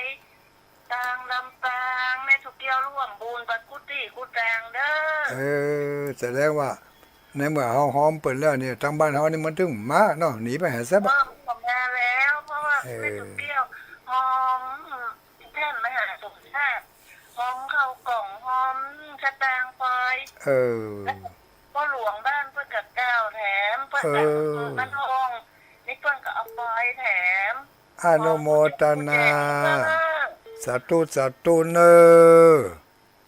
ตั้งลำปางแม่ทุกเกี่ยวร่วมบุญปัดกุฏิกุแตงเด้อแสดงว่าในเมื่อเฮาหอมเปิ้นแล้วเนี่ยทางบ้านเฮานี่มันถึงมาเนาะหนีไปหาซะบ่ผมมาแล้วเพราะว่าแม่ทุกเกี่ยวหอมแท่นมหาสมชาติหอมเข้ากล่องหอมชะตางไฟพ่อหลวงบ้านเพื่อนกับก้าวแถมเพื่อนกับบ้านทองนี่เพื่อนกับเอาปอยแถมอนุโมทนาสาธุเนอ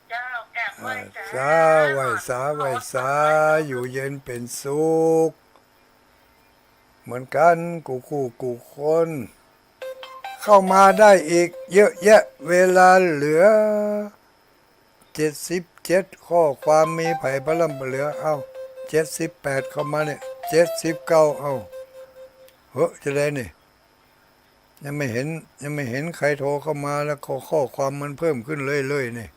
เจ้าแก่ไว้สาอยู่เย็นเป็นสุขเหมือนกันกูคน เข้ามาได้อีกเยอะแยะเวลาเหลือ77ข้อความมีไผ่พลัมเหลือเอา78เข้ามาเนี่ย79เอาเฮ้ยจะได้นี่ยังไม่เห็นใครโทรเข้ามาแล้วข้อความมันเพิ่มขึ้นเลยนี่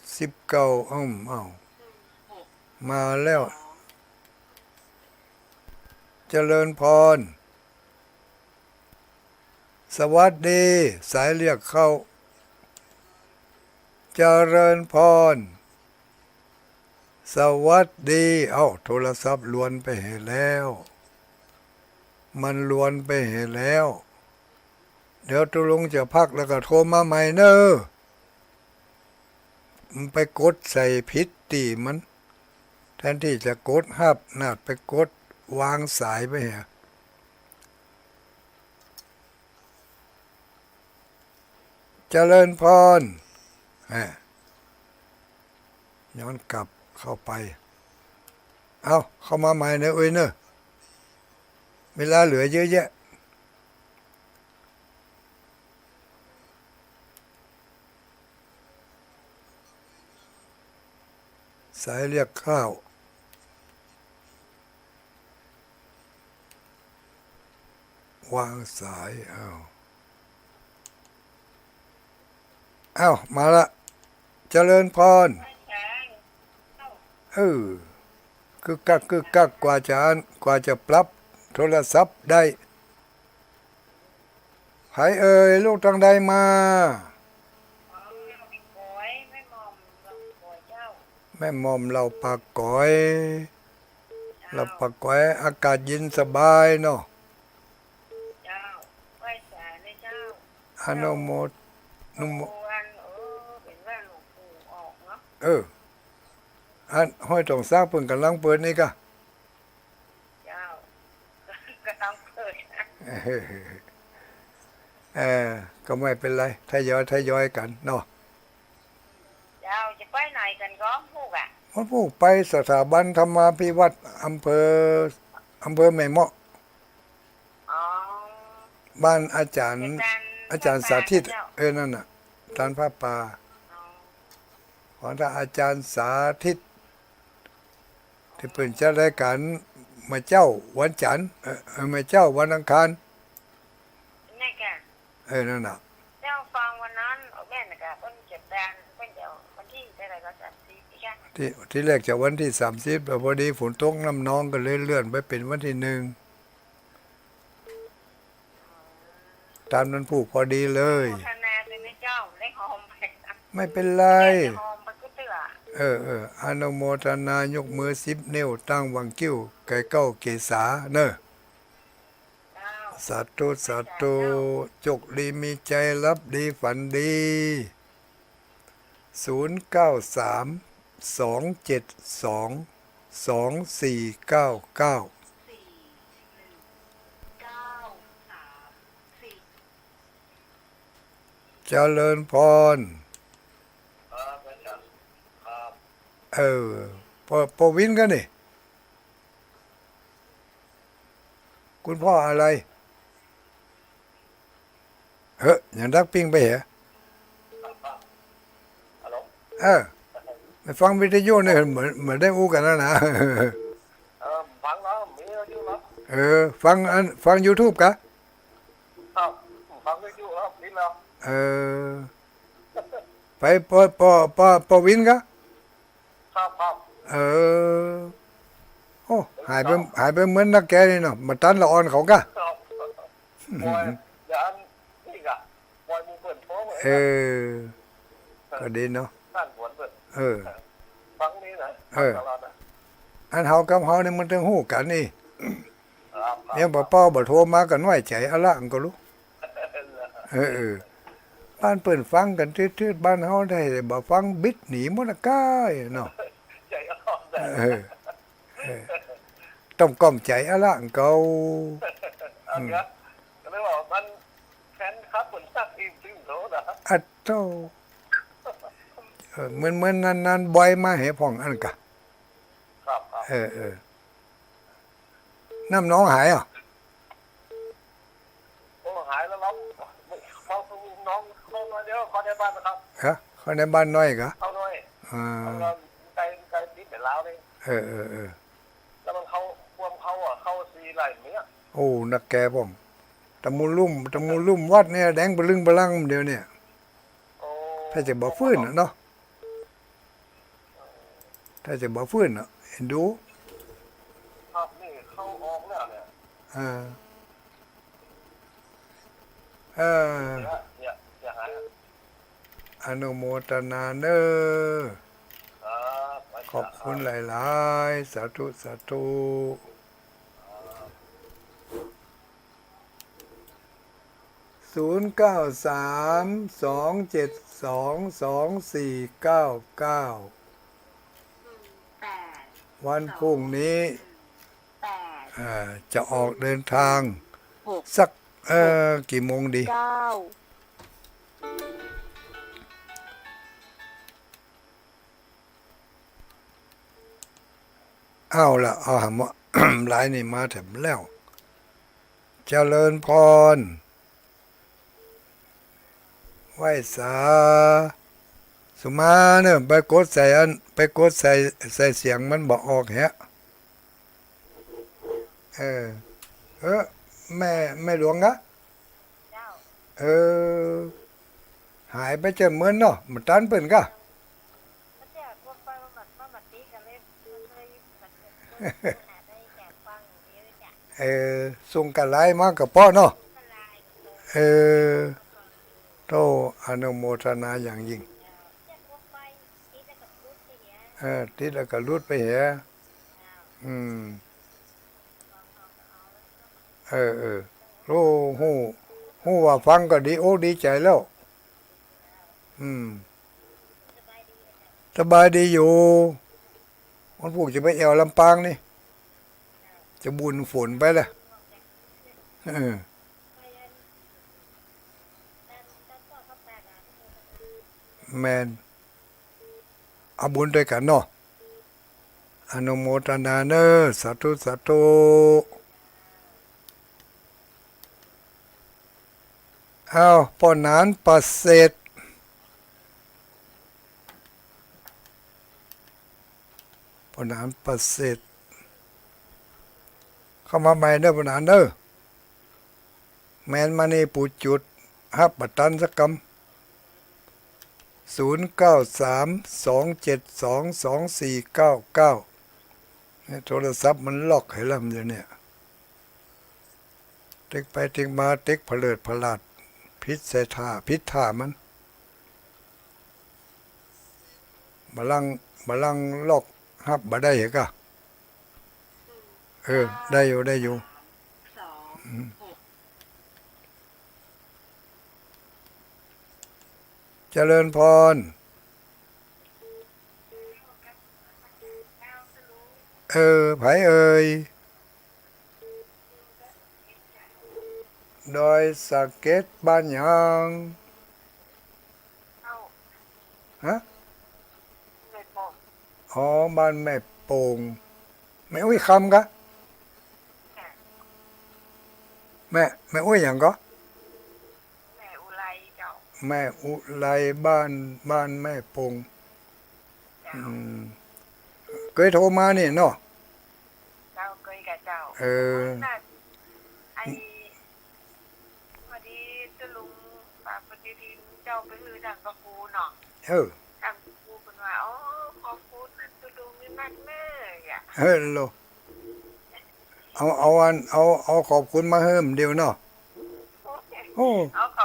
79เอามาแล้วเจริญพรสวัสดีสายเรียกเข้าเจริญพรสวัสดีโทรศัพท์ลวนไปเห็นแล้วมันลวนไปเห็นแล้วเดี๋ยวตุลุงจะพักแล้วก็โทรมาใหม่เนอะมันไปกดใส่ผิดตีมันแทนที่จะกดฮับนาดไปกดวางสายไปเหรอเจริญพรย้อนกลับเข้าไปเข้ามาใหม่เนอะเนอะเวลาเหลือเยอะแยะสายเรียกข้าววางสายมาละเจริญพรคือกักกว่าจะปรับโทรศัพท์ได้ใครลูกทางใดมาแม่หม่อมเราปากก๋อยอากาศเย็นสบายเนาะอนุโมทอันห้อยตรงสร้างเพิ่งกำลังเปิดนี่กะก็ไม่เป็นไรทยอยกันเนาะจะไปไหนกันก็พูกพูกไปสถาบันธรรมาภิวัตน์อำเภอแม่เมาะบ้านอาจารย์สาธิตนั่นน่ะอาจารย์พระป่าของท่านอาจารย์สาธิตที่เพิ่นจัดรายการมาเจ้าวันจันทร์มาเจ้าวันอังคารนี่แกนั่นน่ะเจ้าฟังวันนั้นแม่น่ะก็เพิ่นจัดการเพิ่นเดี๋ยววันที่เท่าไหร่ก็30อีกที่แรกจะวันที่30แต่พอดีฝนตกน้ำนองก็เลยเลื่อนไปเป็นวันที่1ตามนั้นผูกพอดีเลยไม่เป็นไรอนุโมทนายกมือ10 นิ้วตั้งวังกิ้วไก่เก้าเกษาเนอะสาธุจกดีมีใจรับดีฝันดี0932722499เจริญพรปวินกันนี่คุณพ่ออะไรอย่างดักปิ้งไปเหรอไม่ฟังวิทยุเนี่ยเหมือนได้อู้กันนะฟังแล้วมีอยู่แล้วฟัง YouTube กะฟังวิทยุแล้วนี่แล้วไปปวินกะครับโอ้หายไปเหมือนนักแกนี่เนาะมาตันละอ่อนเขากะอย่างนี่กะปล่อยมือเปิดโป้ก็ดีเนาะท่านหวนเปิดฟังนี้นะอันเฮากับเฮานี่มันต้องฮู้กันนี่ยังบ่บ่โทรมากันไว้ใจอะละอันก็รู้บ้านเปิ้นฟังกันทืดๆบ้านเฮาได้บ่ฟังบิดหนีหมดละก้ายเนาะต้องก้อมใจอะละอันเก่าก็เลยว่ามันแฟนครับผลสักอีกถึงโตนะอัดโตเหมือนนานๆบ่อยมาให้พ่องอันกะครับน้ำน้องหาย บ้านนะครับ ฮะเขาในบ้านน้อยกะ เขาด้วย อ่า เราไกลดิบแต่ลาวเลย เออ แล้วมันเขาความเขาอ่ะเข้าซีไหลเนี้ย โอ้นักแกผมตะมูลุ่มวัดเนี่ยแดงบลึงบลังเดี๋ยวเนี่ย โอ้ ถ้าจะบ่ฟื้นน่ะเนาะถ้าจะบ่ฟื้นน่ะเห็นดู ครับนี่เข้าออกแล้วเนี่ย อ่าเออ เนี่ยหาย อนุโมทนาเนอ ขอบคุณหลายๆ สาธุ สาธุ0932722499วันพรุ่งนี้จะออกเดินทางสักกี่โมงดีเอาละเอาหำว่า หลายนี่มาถึงแล้ว เจริญพรไหว้สาสุมาเนี่ยไปกดใส่เสียงมันบอกออกแฮะแม่หลวงกะหายไปเจอเหมือนเนาะมันตันเปิ่นกะส่งกันไลน์มากับพ่อเนาะโตอนุโมทนาอย่างยิ่งติดแล้วก็รุดไปเหรอรู้ว่าฟังก็ดีโอ้ดีใจแล้วสบายดีอยู่วันพวกจะไปแอวลำปางนี่จะบุญฝนไปเลยแมนเอาบุญด้วยกันเนาะอนุโมทนาเนอสาธุ สาธุเอาป้อนนานประเสริฐป้อนนานประเสริฐเข้ามาใหม่เด้อป้อนนานเด้อแมนมานี่ปูจุดฮับบัตันสักกำ0932722499โทรศัพท์มันล็อกให้ลำเดี๋ยวนี้ติ๊กไปติ๊กมาติ๊กผลิตผลาดพิษใส่ท่าพิษท่ามันบลังล็อกฮับบ่ได้เหรอกะได้อยู่เจริญพรไผเอ่ยดอยสะเก็ดบ้านหยังฮะอ๋อบ้านแม่โป่งแม่อุ้ยคำกะแม่อุ้ยหยังก็แม่อุไรบ้านแม่โป่งเคยโทรมานี่เนาะเจ้าเคยกับเจ้าไอ้พอดีจะลุงปากปฏิทินเจ้าไปคือดังกระปูเนาะดังกระปูเป็นว่าขอบคุณนั่นจะลุงนี่นักเมื่อโลเอาขอบคุณมาเพิ่มเดียวเนาะโอ้เอาเขา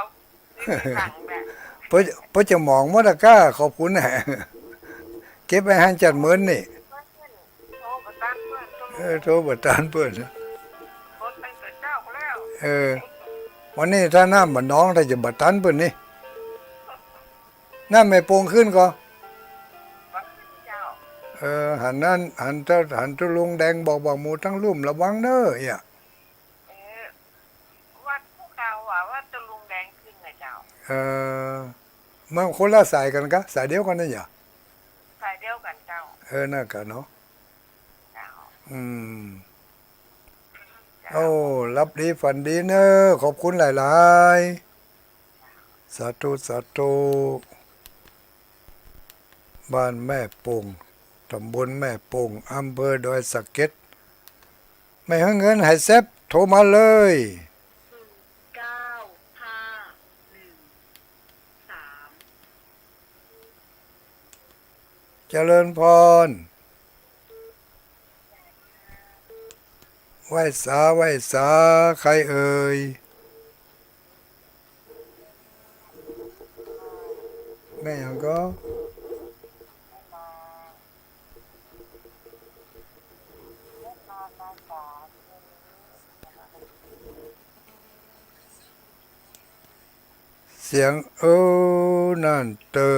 สั่งแบบเพื่อจะมองว่าตะก้าขอบคุณแหะเก็บไปให้จัดเหมือนนี่โทรบัตรเพื่อนวันนี้ถ้าน้ำบัดน้องถ้าจะบัตรเพื่อนนี่น้ำไม่โป่งขึ้นก็หันตุลุงแดงบอกหมูทั้งลุ่มระวังเน้อวัดภูเขาว่าตุลุงแดงขึ้นไงเจ้าเมื่อคนละสายกันกะสายเดียวกันนี่อย่าสายเดียวกันเจ้าน่ากันเนาะโอ้รับดีฝันดีเนอะขอบคุณหลายๆ สาธุสาธุบ้านแม่โป่งตำบลแม่โป่งอำเภอดอยสะเก็ดไม่ให้เงินให้แซบโทรมาเลยเจริญพรไหว้สาไหว้สาใครเอ่ยแม่ยังก็เสียงนั่นเตอ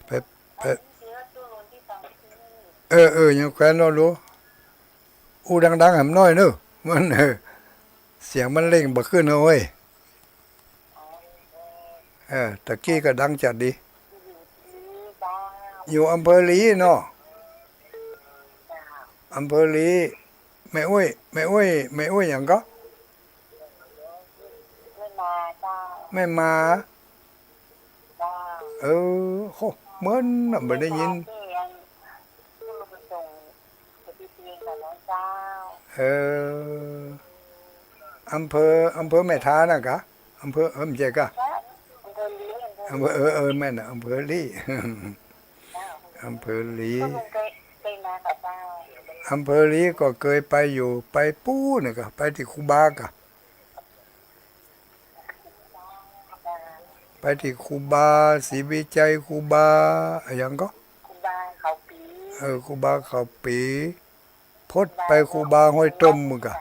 ไปไปยังแควนเรารู้อู้ดังๆแหมน้อยเนอะมันเสียงมันเล่งบ่ขึ้นเอาเว้ยตะกี้ก็ดังจัดดีอยู่อำเภอลีเนาะอำเภอลีแม่อุ้ยอย่างก็แม่มาโหเหมือนไม่ได้ยินอำเภอแม่ทานะกะอำเภอไม่ใช่กะอำเภอแม่น่ะอำเภอลีอำเภอลีอำเภอลีก็เคยไปอยู่ไปปู้น่ะกะไปที่คูบากะไปที่คูบาศรีวิจัยคูบาอย่างก็คูบาเขาปีคูบาเขาปีพดไปคูบาห้วยต้มมึงกะ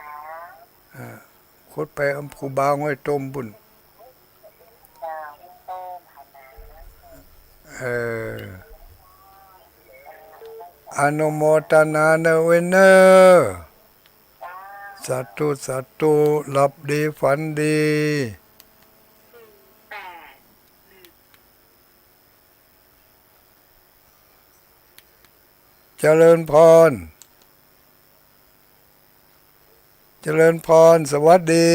พดไปคูบาห้วยต้มบุญอนุโมทนาเนเวเนอสาธุหลับดีฝันดีเจริญพรสวัสดี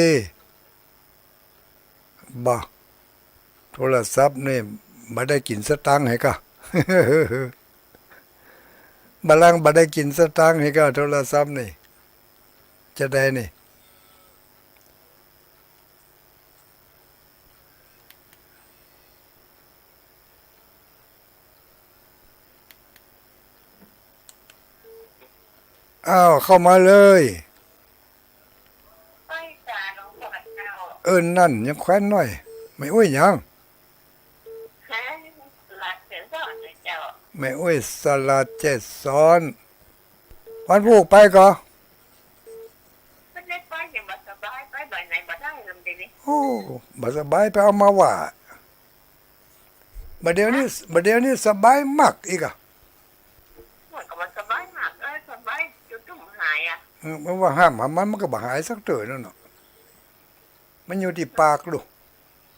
บ่โทรศัพท์นี่บ่ได้กินสตังค์ให้กะ บัลลังก์บ่ได้กินสตังค์ให้กะโทรศัพท์นี่จะได้นี่อ้าวเข้ามาเลยนั่นยังแคว้นหน่อยไม่อุ้ยยังไม่อุ้ยสลัดเจ็ดซ้อนวันพูกไปก็โอ้บ่สบายไปเอามาว่าบัดเดี๋ยวนี้สบายมากอีกอ่ะสบายมากสบายจนตุ้มหายอ่ะมันว่าห้ามมันก็บ่หายสักเตือนนั่นเนาะมันอยู่ที่ปากลูก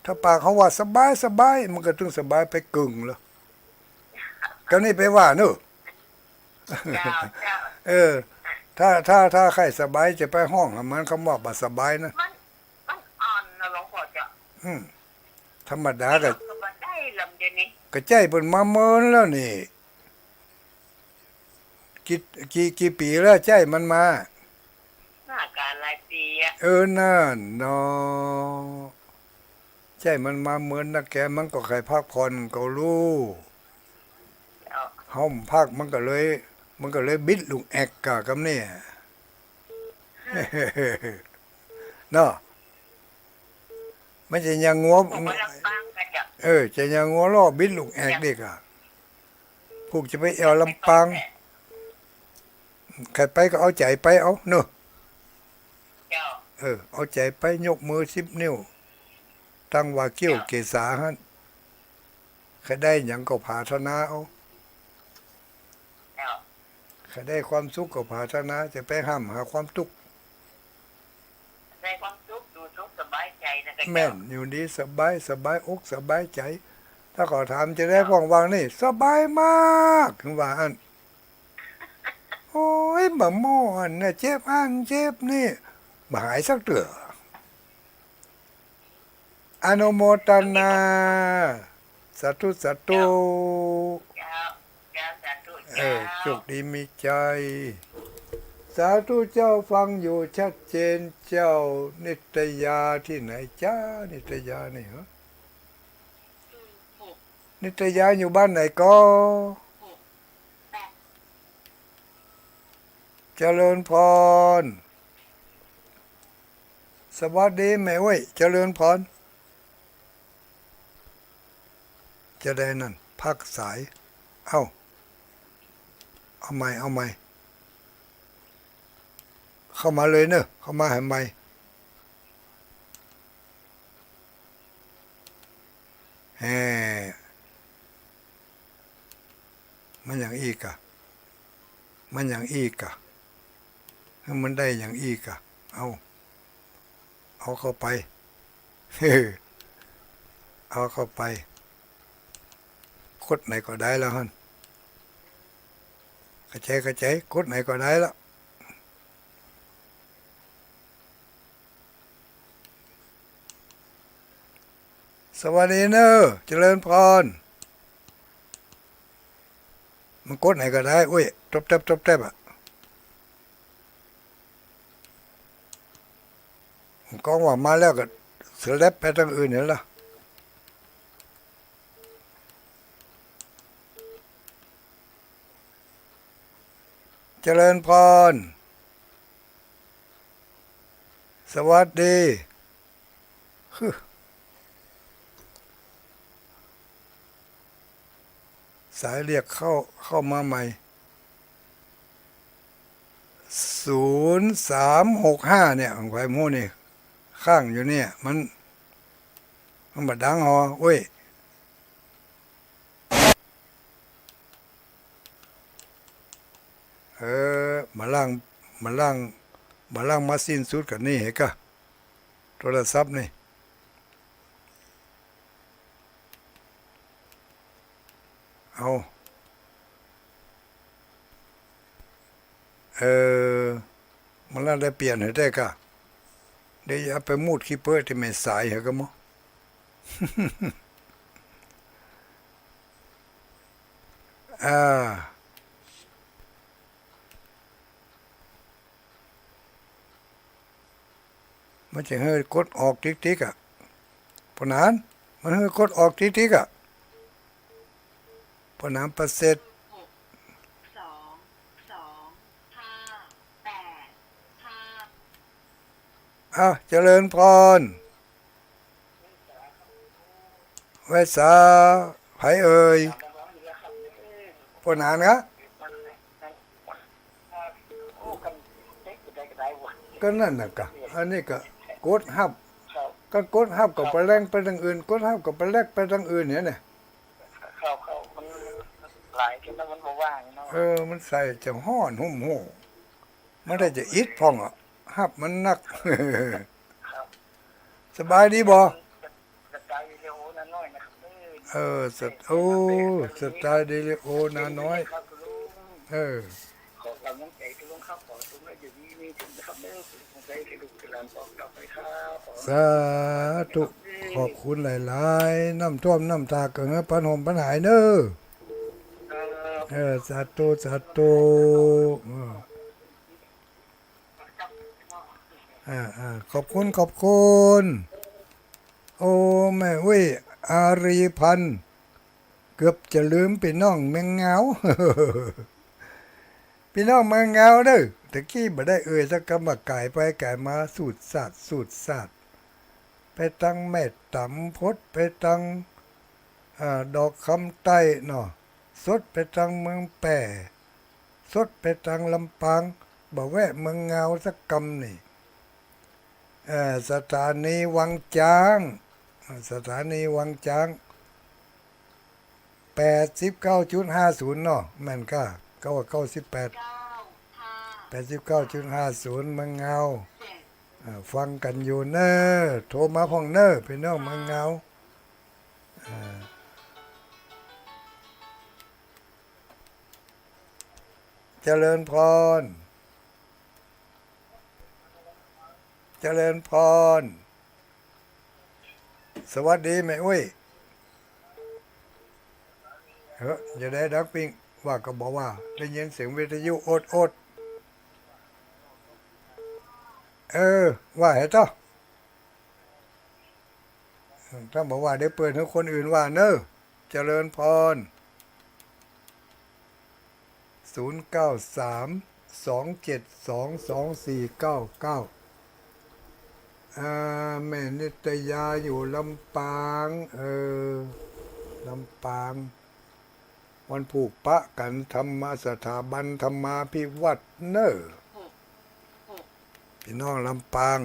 ถ้าปากเขาว่าสบายมันก็ต้องสบายไปกึ่งแล้วก็นี่ไปว่าเนอะถ้าใครสบายจะไปห้องมันคำว่าบ่สบายนะมันอ่อนนะหลวงพ่อจ้ะธรรมดาก็ได้ลำเดี๋ยวนี้ก็ใจเพิ่นมาเมินแล้วนี่กี่ปีแล้วใจมันมาน่าการหลายปีอ่ะนั่นเนาะใจมันมาเหมือนนักแกมันก็ใครพักผ่อนก็รู้ห้องพักมันก็เลยบิดลุงแอกกะกับเนี่ยเนาะมันจะยังงัวจะยังงัวล่อบิดลุงแอกเด็กอ่ะพวกจะไปเอาลำปางใครไปก็เอาใจไปเอาเนอะเอาใจไปยกมือ10 นิ้วตั้งว่าเกี้ยวเกษาฮั่นใครได้หยังก็ภาชนะเอาใครได้ความสุขก็ภาชนะจะไปห้ามหาความทุกข์ได้ความสุขดูสุขสบายใจนะแม่นอยู่ดีสบายอกสบายใจถ้าขอถามจะได้ว่างๆนี่สบายมากถึงว่าอันโอ้ยบ่ม่อนน่ะเจ็บอันเจ็บนี่บ่หายสักเตื้อ อนุโมทนาสาธุสาธุ เจ้าเจ้าสาธุ เอ เจ้า อโชคดีมีใจ สาธุเจ้าฟังอยู่ชัดเจนเจ้านิตยาที่ไหนจ้านิตยานี่เหรอ 6 นิตยาอยู่บ้านไหนก็ 8 เจริญพรสวัสดีแม่เว้ยเจริญพรจะได้นั่นพักสายเอาใหม่เข้ามาเลยเนอะเข้ามาให้ใหม่แหมมันอย่างอีกอะมันอย่างอีกอะให้มันได้อย่างอีกอะเอาเข้าไป เอาเข้าไปกดไหนก็ได้แล้วฮันกระจายกดไหนก็ได้แล้วสวัสดีเนอะเจริญพรมันกดไหนก็ได้อุ้ยตบแทบอ่ะกองว่ามาแล้วก็เสือแลบไปทางอื่นเห็นละเจริญพรสวัสดีสายเรียกเข้ามาใหม่0365เนี่ยของไฟมูนี่ข้างอยู่เนี่ยมันบัดดังหอเว้ยมาล่างมาสิ้นสุดกันนี่เหรอกะโทรศัพท์นี่เอามันล่างได้เปลี่ยนเหรอได้กะเดี๋ยวอย่าไปมูดขี้เพ้อที่ไม่สายเหรอกะมั้ง มันจะให้กดออกติ๊กอ่ะพอนานมันให้กดออกติ๊กอ่ะพอนานประเสริฐ 6 2 2 5 8 5 เจริญพรไว้สาไผเอ่ยพอนานนะก็นั่นน่ะกะอันนี้ก็กดฮับก็กดฮับกับไปแรงไปทางอื่นกดฮับกับไปแลกไปทางอื่นเนี่ยเข้ามันหลายจนมันบ่ว่างเนาะมันใส่จะห้อนหุ่มโหมันได้จะอิดพองอ่ะฮับมันนัก สบายดีบ่สไตล์เร็วนะน้อยนะครับสไตล์เดลิโอนาน้อยขอกำลังใจทุกคนครับขอทุกท่านอยู่ดีมีถึงนะครับเด้อผมใจที่ลูกหลานบอกกลับไปครับสาธุขอบคุณหลายๆน้ำท่วมน้ำตาเกิดปัญหาปัญหาเนอะสาธุขอบคุณโอ้แม่เว้ยอารีพันธ์เกือบจะลืมพี่น้องแมงเงา พี่น้องแมงเงาเด้อตะกี้บ่ได้สักคำว่าไก่ไปไก่มาสูตรศาสตร์ไปตั้งแม่ตำพดไปตั้งดอกคำใต้เนาะสดไปตั้งเมืองแป่สดไปตั้งลำปางบ่แวะเมืองเงาสักคำนี่สถานีวังจ้าง89.50เนาะแม่นก็89.50เมืองเงาฟังกันอยู่เนอะโทรมาพ่องเนอะพี่น้องเมืองเงาเจริญพร สวัสดีแม่อุ้ยอย่าได้ดักปิ้งว่าก็บอกว่าได้ยินเสียงวิทยุโอดโอดว่าเหรอต้อถ้าบอกว่าได้เปิดให้คนอื่นว่าเนอะเจริญพร0932722499แม่นิตยาอยู่ลำปางลำปางวันผูกปะกันธรรมสถาบันธรรมาภิวัตน์เนอะพี่น้องลำปาง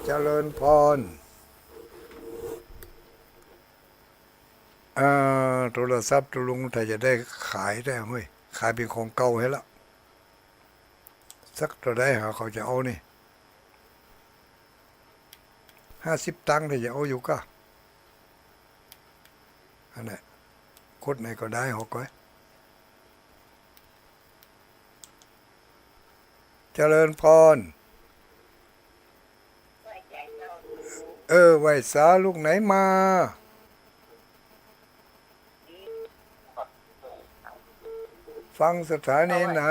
เจริญพรโทรศัพท์ตุลุงถ้าจะได้ขายได้เฮ้ยขายเป็นของเก่าให้ละสักตัวได้หาเขาจะเอานี่50 ตังค์ถ้าจะเอาอยู่ก็อันนี้กดไหนก็ได้หอกไว้เจริญพรไหวสาลูกไหนมาฟังสถานีไหน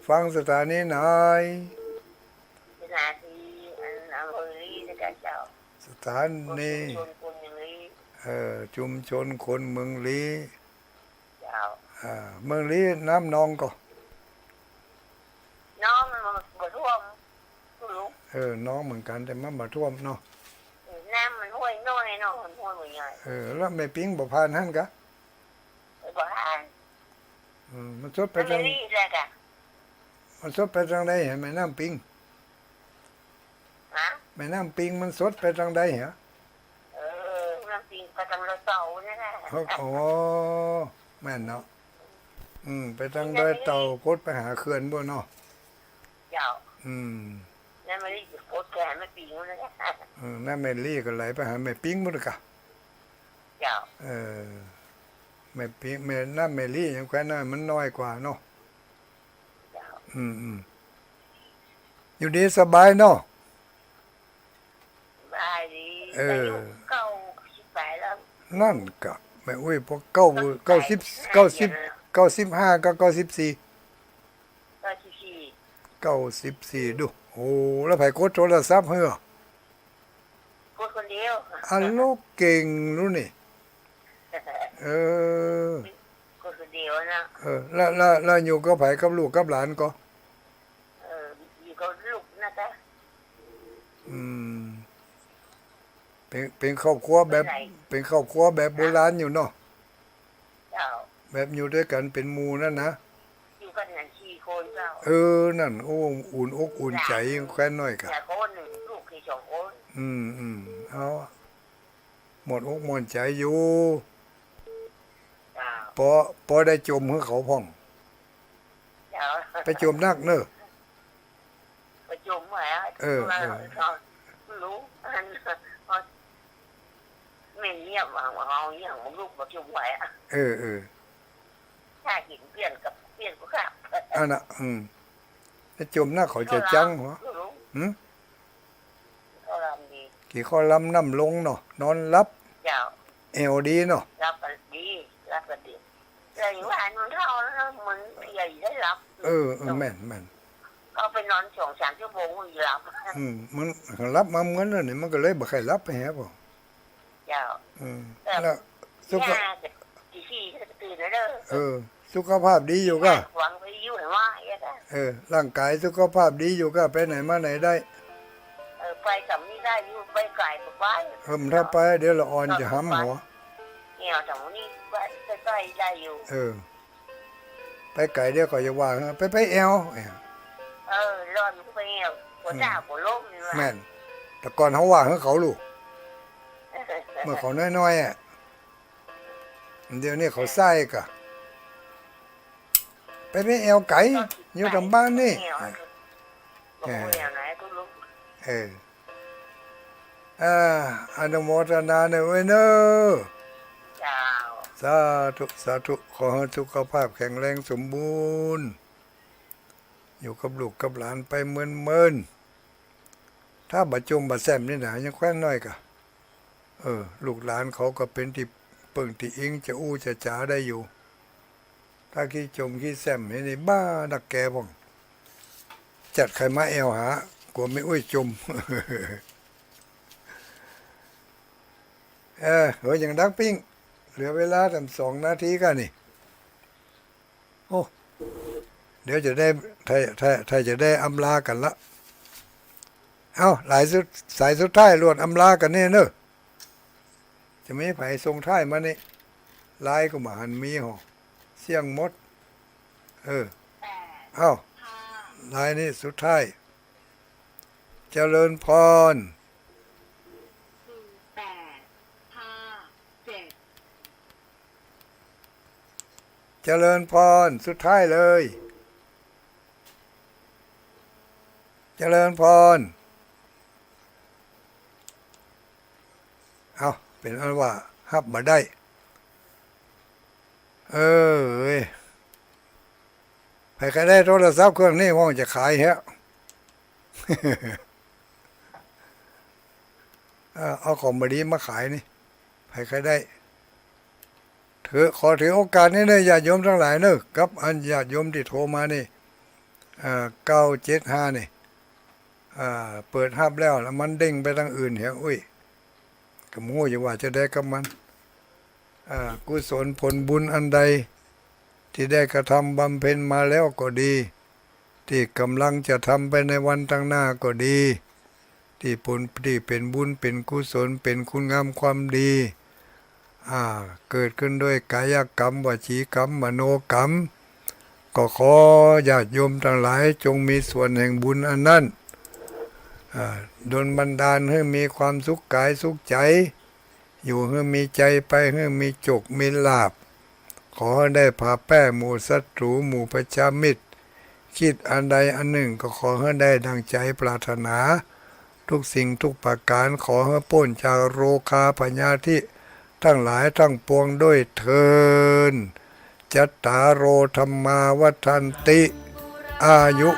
ฟังสถานีไหนสถานีชุมชนคนเมืองลี้เมืองลี้น้ำนองก็น้องมันมาท่วมน้องเหมือนกันแต่มันมาท่วมเนาะน้ำมันห้วยน้อยเนาะมันห้วยใหญ่แล้วไม่ปิ้งบ่ผ่านหั่นกะบ่ผ่านมันสดไปทางมันสดไปทางใดเห็นแม่น้ำปิงแม่น้ำปิงมันสดไปทางใดเหรอน้ำปิงไปทางเราเต่านี่แหละแม่นเนาะไปทางดอยเต่ากดไปหาเขื่อนบ่เนาะนั่นไม่ได้โคตรแกไม่ปิงเลยนั่นแม่ลี่ก็ไหลไปหาแม่ปิงบ่ล่ะกะแม่ปิงแม่น้ำแม่ลี่ยังแค่นั้นมันน้อยกว่าเนาะอยู่ดีสบายเนาะสบายดีเก้า18แล้วนั่นกะแม่อุ้ยพวก90 90 95ก็94ดูโอ้แล้วไผกดโทรศัพท์เหรกดคนเดียวอันลูกเก่งรู้นี่กดคนเดียวนะแล้วอยู่กับไผกับลูกกับหลานก็อยู่กับลูกนะจ๊ะเป็นครอบครัวแบบเป็นครอบครัวแบบโบราณอยู่เนาะแบบอยู่ด้วยกันเป็นหมู่นั่นนะอยู่กันนั่น4 คนเจ้านั่นโอ้อุ่นอกอุ่นใจแค่น้อยกะคนหนึ่งลูกคือ2 คนเอาหมดอกหมดใจอยู่พอได้จมให้เขาพ่องไปจมนักเนอะไปจมแหละรู้ไม่เงียบว่าเอาอย่างมึงลูกมาจมไว้ถ้าหินเปลี่ยนก็ครับอันน่ะถ้าจมนักเขาจะจังหัวเขาลำดีกี่ข้อลำน้ำลงเนาะนอนรับเอวดีเนาะรับกันดีแต่อยู่บ้านมันเท่าแล้วมันใหญ่ได้รับแม่นเขาไปนอน2-3 ชั่วโมงมันหลับมันรับมาเหมือนนั่นนี่มันก็เลยบ่ใครรับไปแฮะบ่แล้วสุขภาพที่ตื่นแล้วเด้อสุขภาพดีอยู่ก็หวังไปอยู่ให้ว่าร่างกายสุขภาพดีอยู่ก็ไปไหนมาไหนได้ไปกับนี่ได้อยู่ไปไกลกับบ้านถ้าไปเดี๋ยวละอ่อนจะหำหัวเนี่ยจังนี้ใกล้ได้อยู่ไปไกลเดี๋ยวก็จะว่าไปแอวร้อนไปแอวหัวหน้าหัวล้มแม่นแต่ก่อนเขาว่าเขาลูกเมื่อเขาน้อยเดี๋ยวนี้เขาใส่กะไปแอวไก่อยู่ทำบ้านนี่อนุโมทนาเนอะเว้ยเนอะสาธุขอให้สุขภาพแข็งแรงสมบูรณ์ อยู่กับลูกกับหลานไปเมินถ้าบะจมบะแซมนี่นะยังแคว้นน้อยกะลูกหลานเขาก็เป็นที่เปิ่งที่อิงจะอู้จะจ๋าได้อยู่ ถ้าขี้จมขี้แซมนี่บ้าดักแกบ้องจัดใครมาแอวหากลัวไม่อุ้ยจม อย่างดักปิ้งเหลือเวลาตั้ง2 นาทีกันนี่โอ้เดี๋ยวจะได้ถ้าจะได้อำลากันละสายสุดท้ายรวดอำลากันเนี่ยเนอะจะไม่ไผ่ทรงท้ายมานี่ลายก็มาหันมีหอเสียงมดลายนี่สุดท้ายเจริญพรเจริญพรสุดท้ายเลยเจริญพรเป็นอันว่าฮับมาได้ใครได้โทรศัพท์เครื่องนี้ว่างจะขายฮะ เอาของบดีมาขายนี่ใครได้ขอถือโอกาสนี้เลยญาติโยมทั้งหลายเนอะกับอันญาติโยมที่โทรมานี่975นี่เปิดฮับแล้วมันเด้งไปทางอื่นเหรออุ้ยก็มู้อยู่ว่าจะได้กับมันกุศลผลบุญอันใดที่ได้กระทำบำเพ็ญมาแล้วก็ดีที่กำลังจะทำไปในวันข้างหน้าก็ดีที่เป็นบุญเป็นกุศลเป็นคุณงามความดีเกิดขึ้นด้วยกายกรรมวจีกรรมมโนกรรมก็ขอญาติโยมทั้งหลายจงมีส่วนแห่งบุญอันนั้นดลบันดาลให้มีความสุขกายสุขใจอยู่ให้มีใจไปให้มีจุกมีลาภขอให้ได้พาแป้หมู่ศัตรูหมู่ประชามิตรคิดอันใดอันหนึ่งก็ขอให้ได้ดังใจปรารถนาทุกสิ่งทุกประการขอให้พ้นจากโรคาพยาธิทั้งหลายทั้งปวงด้วยเทินจัตตารโอธรรมาวัฏันติอายุ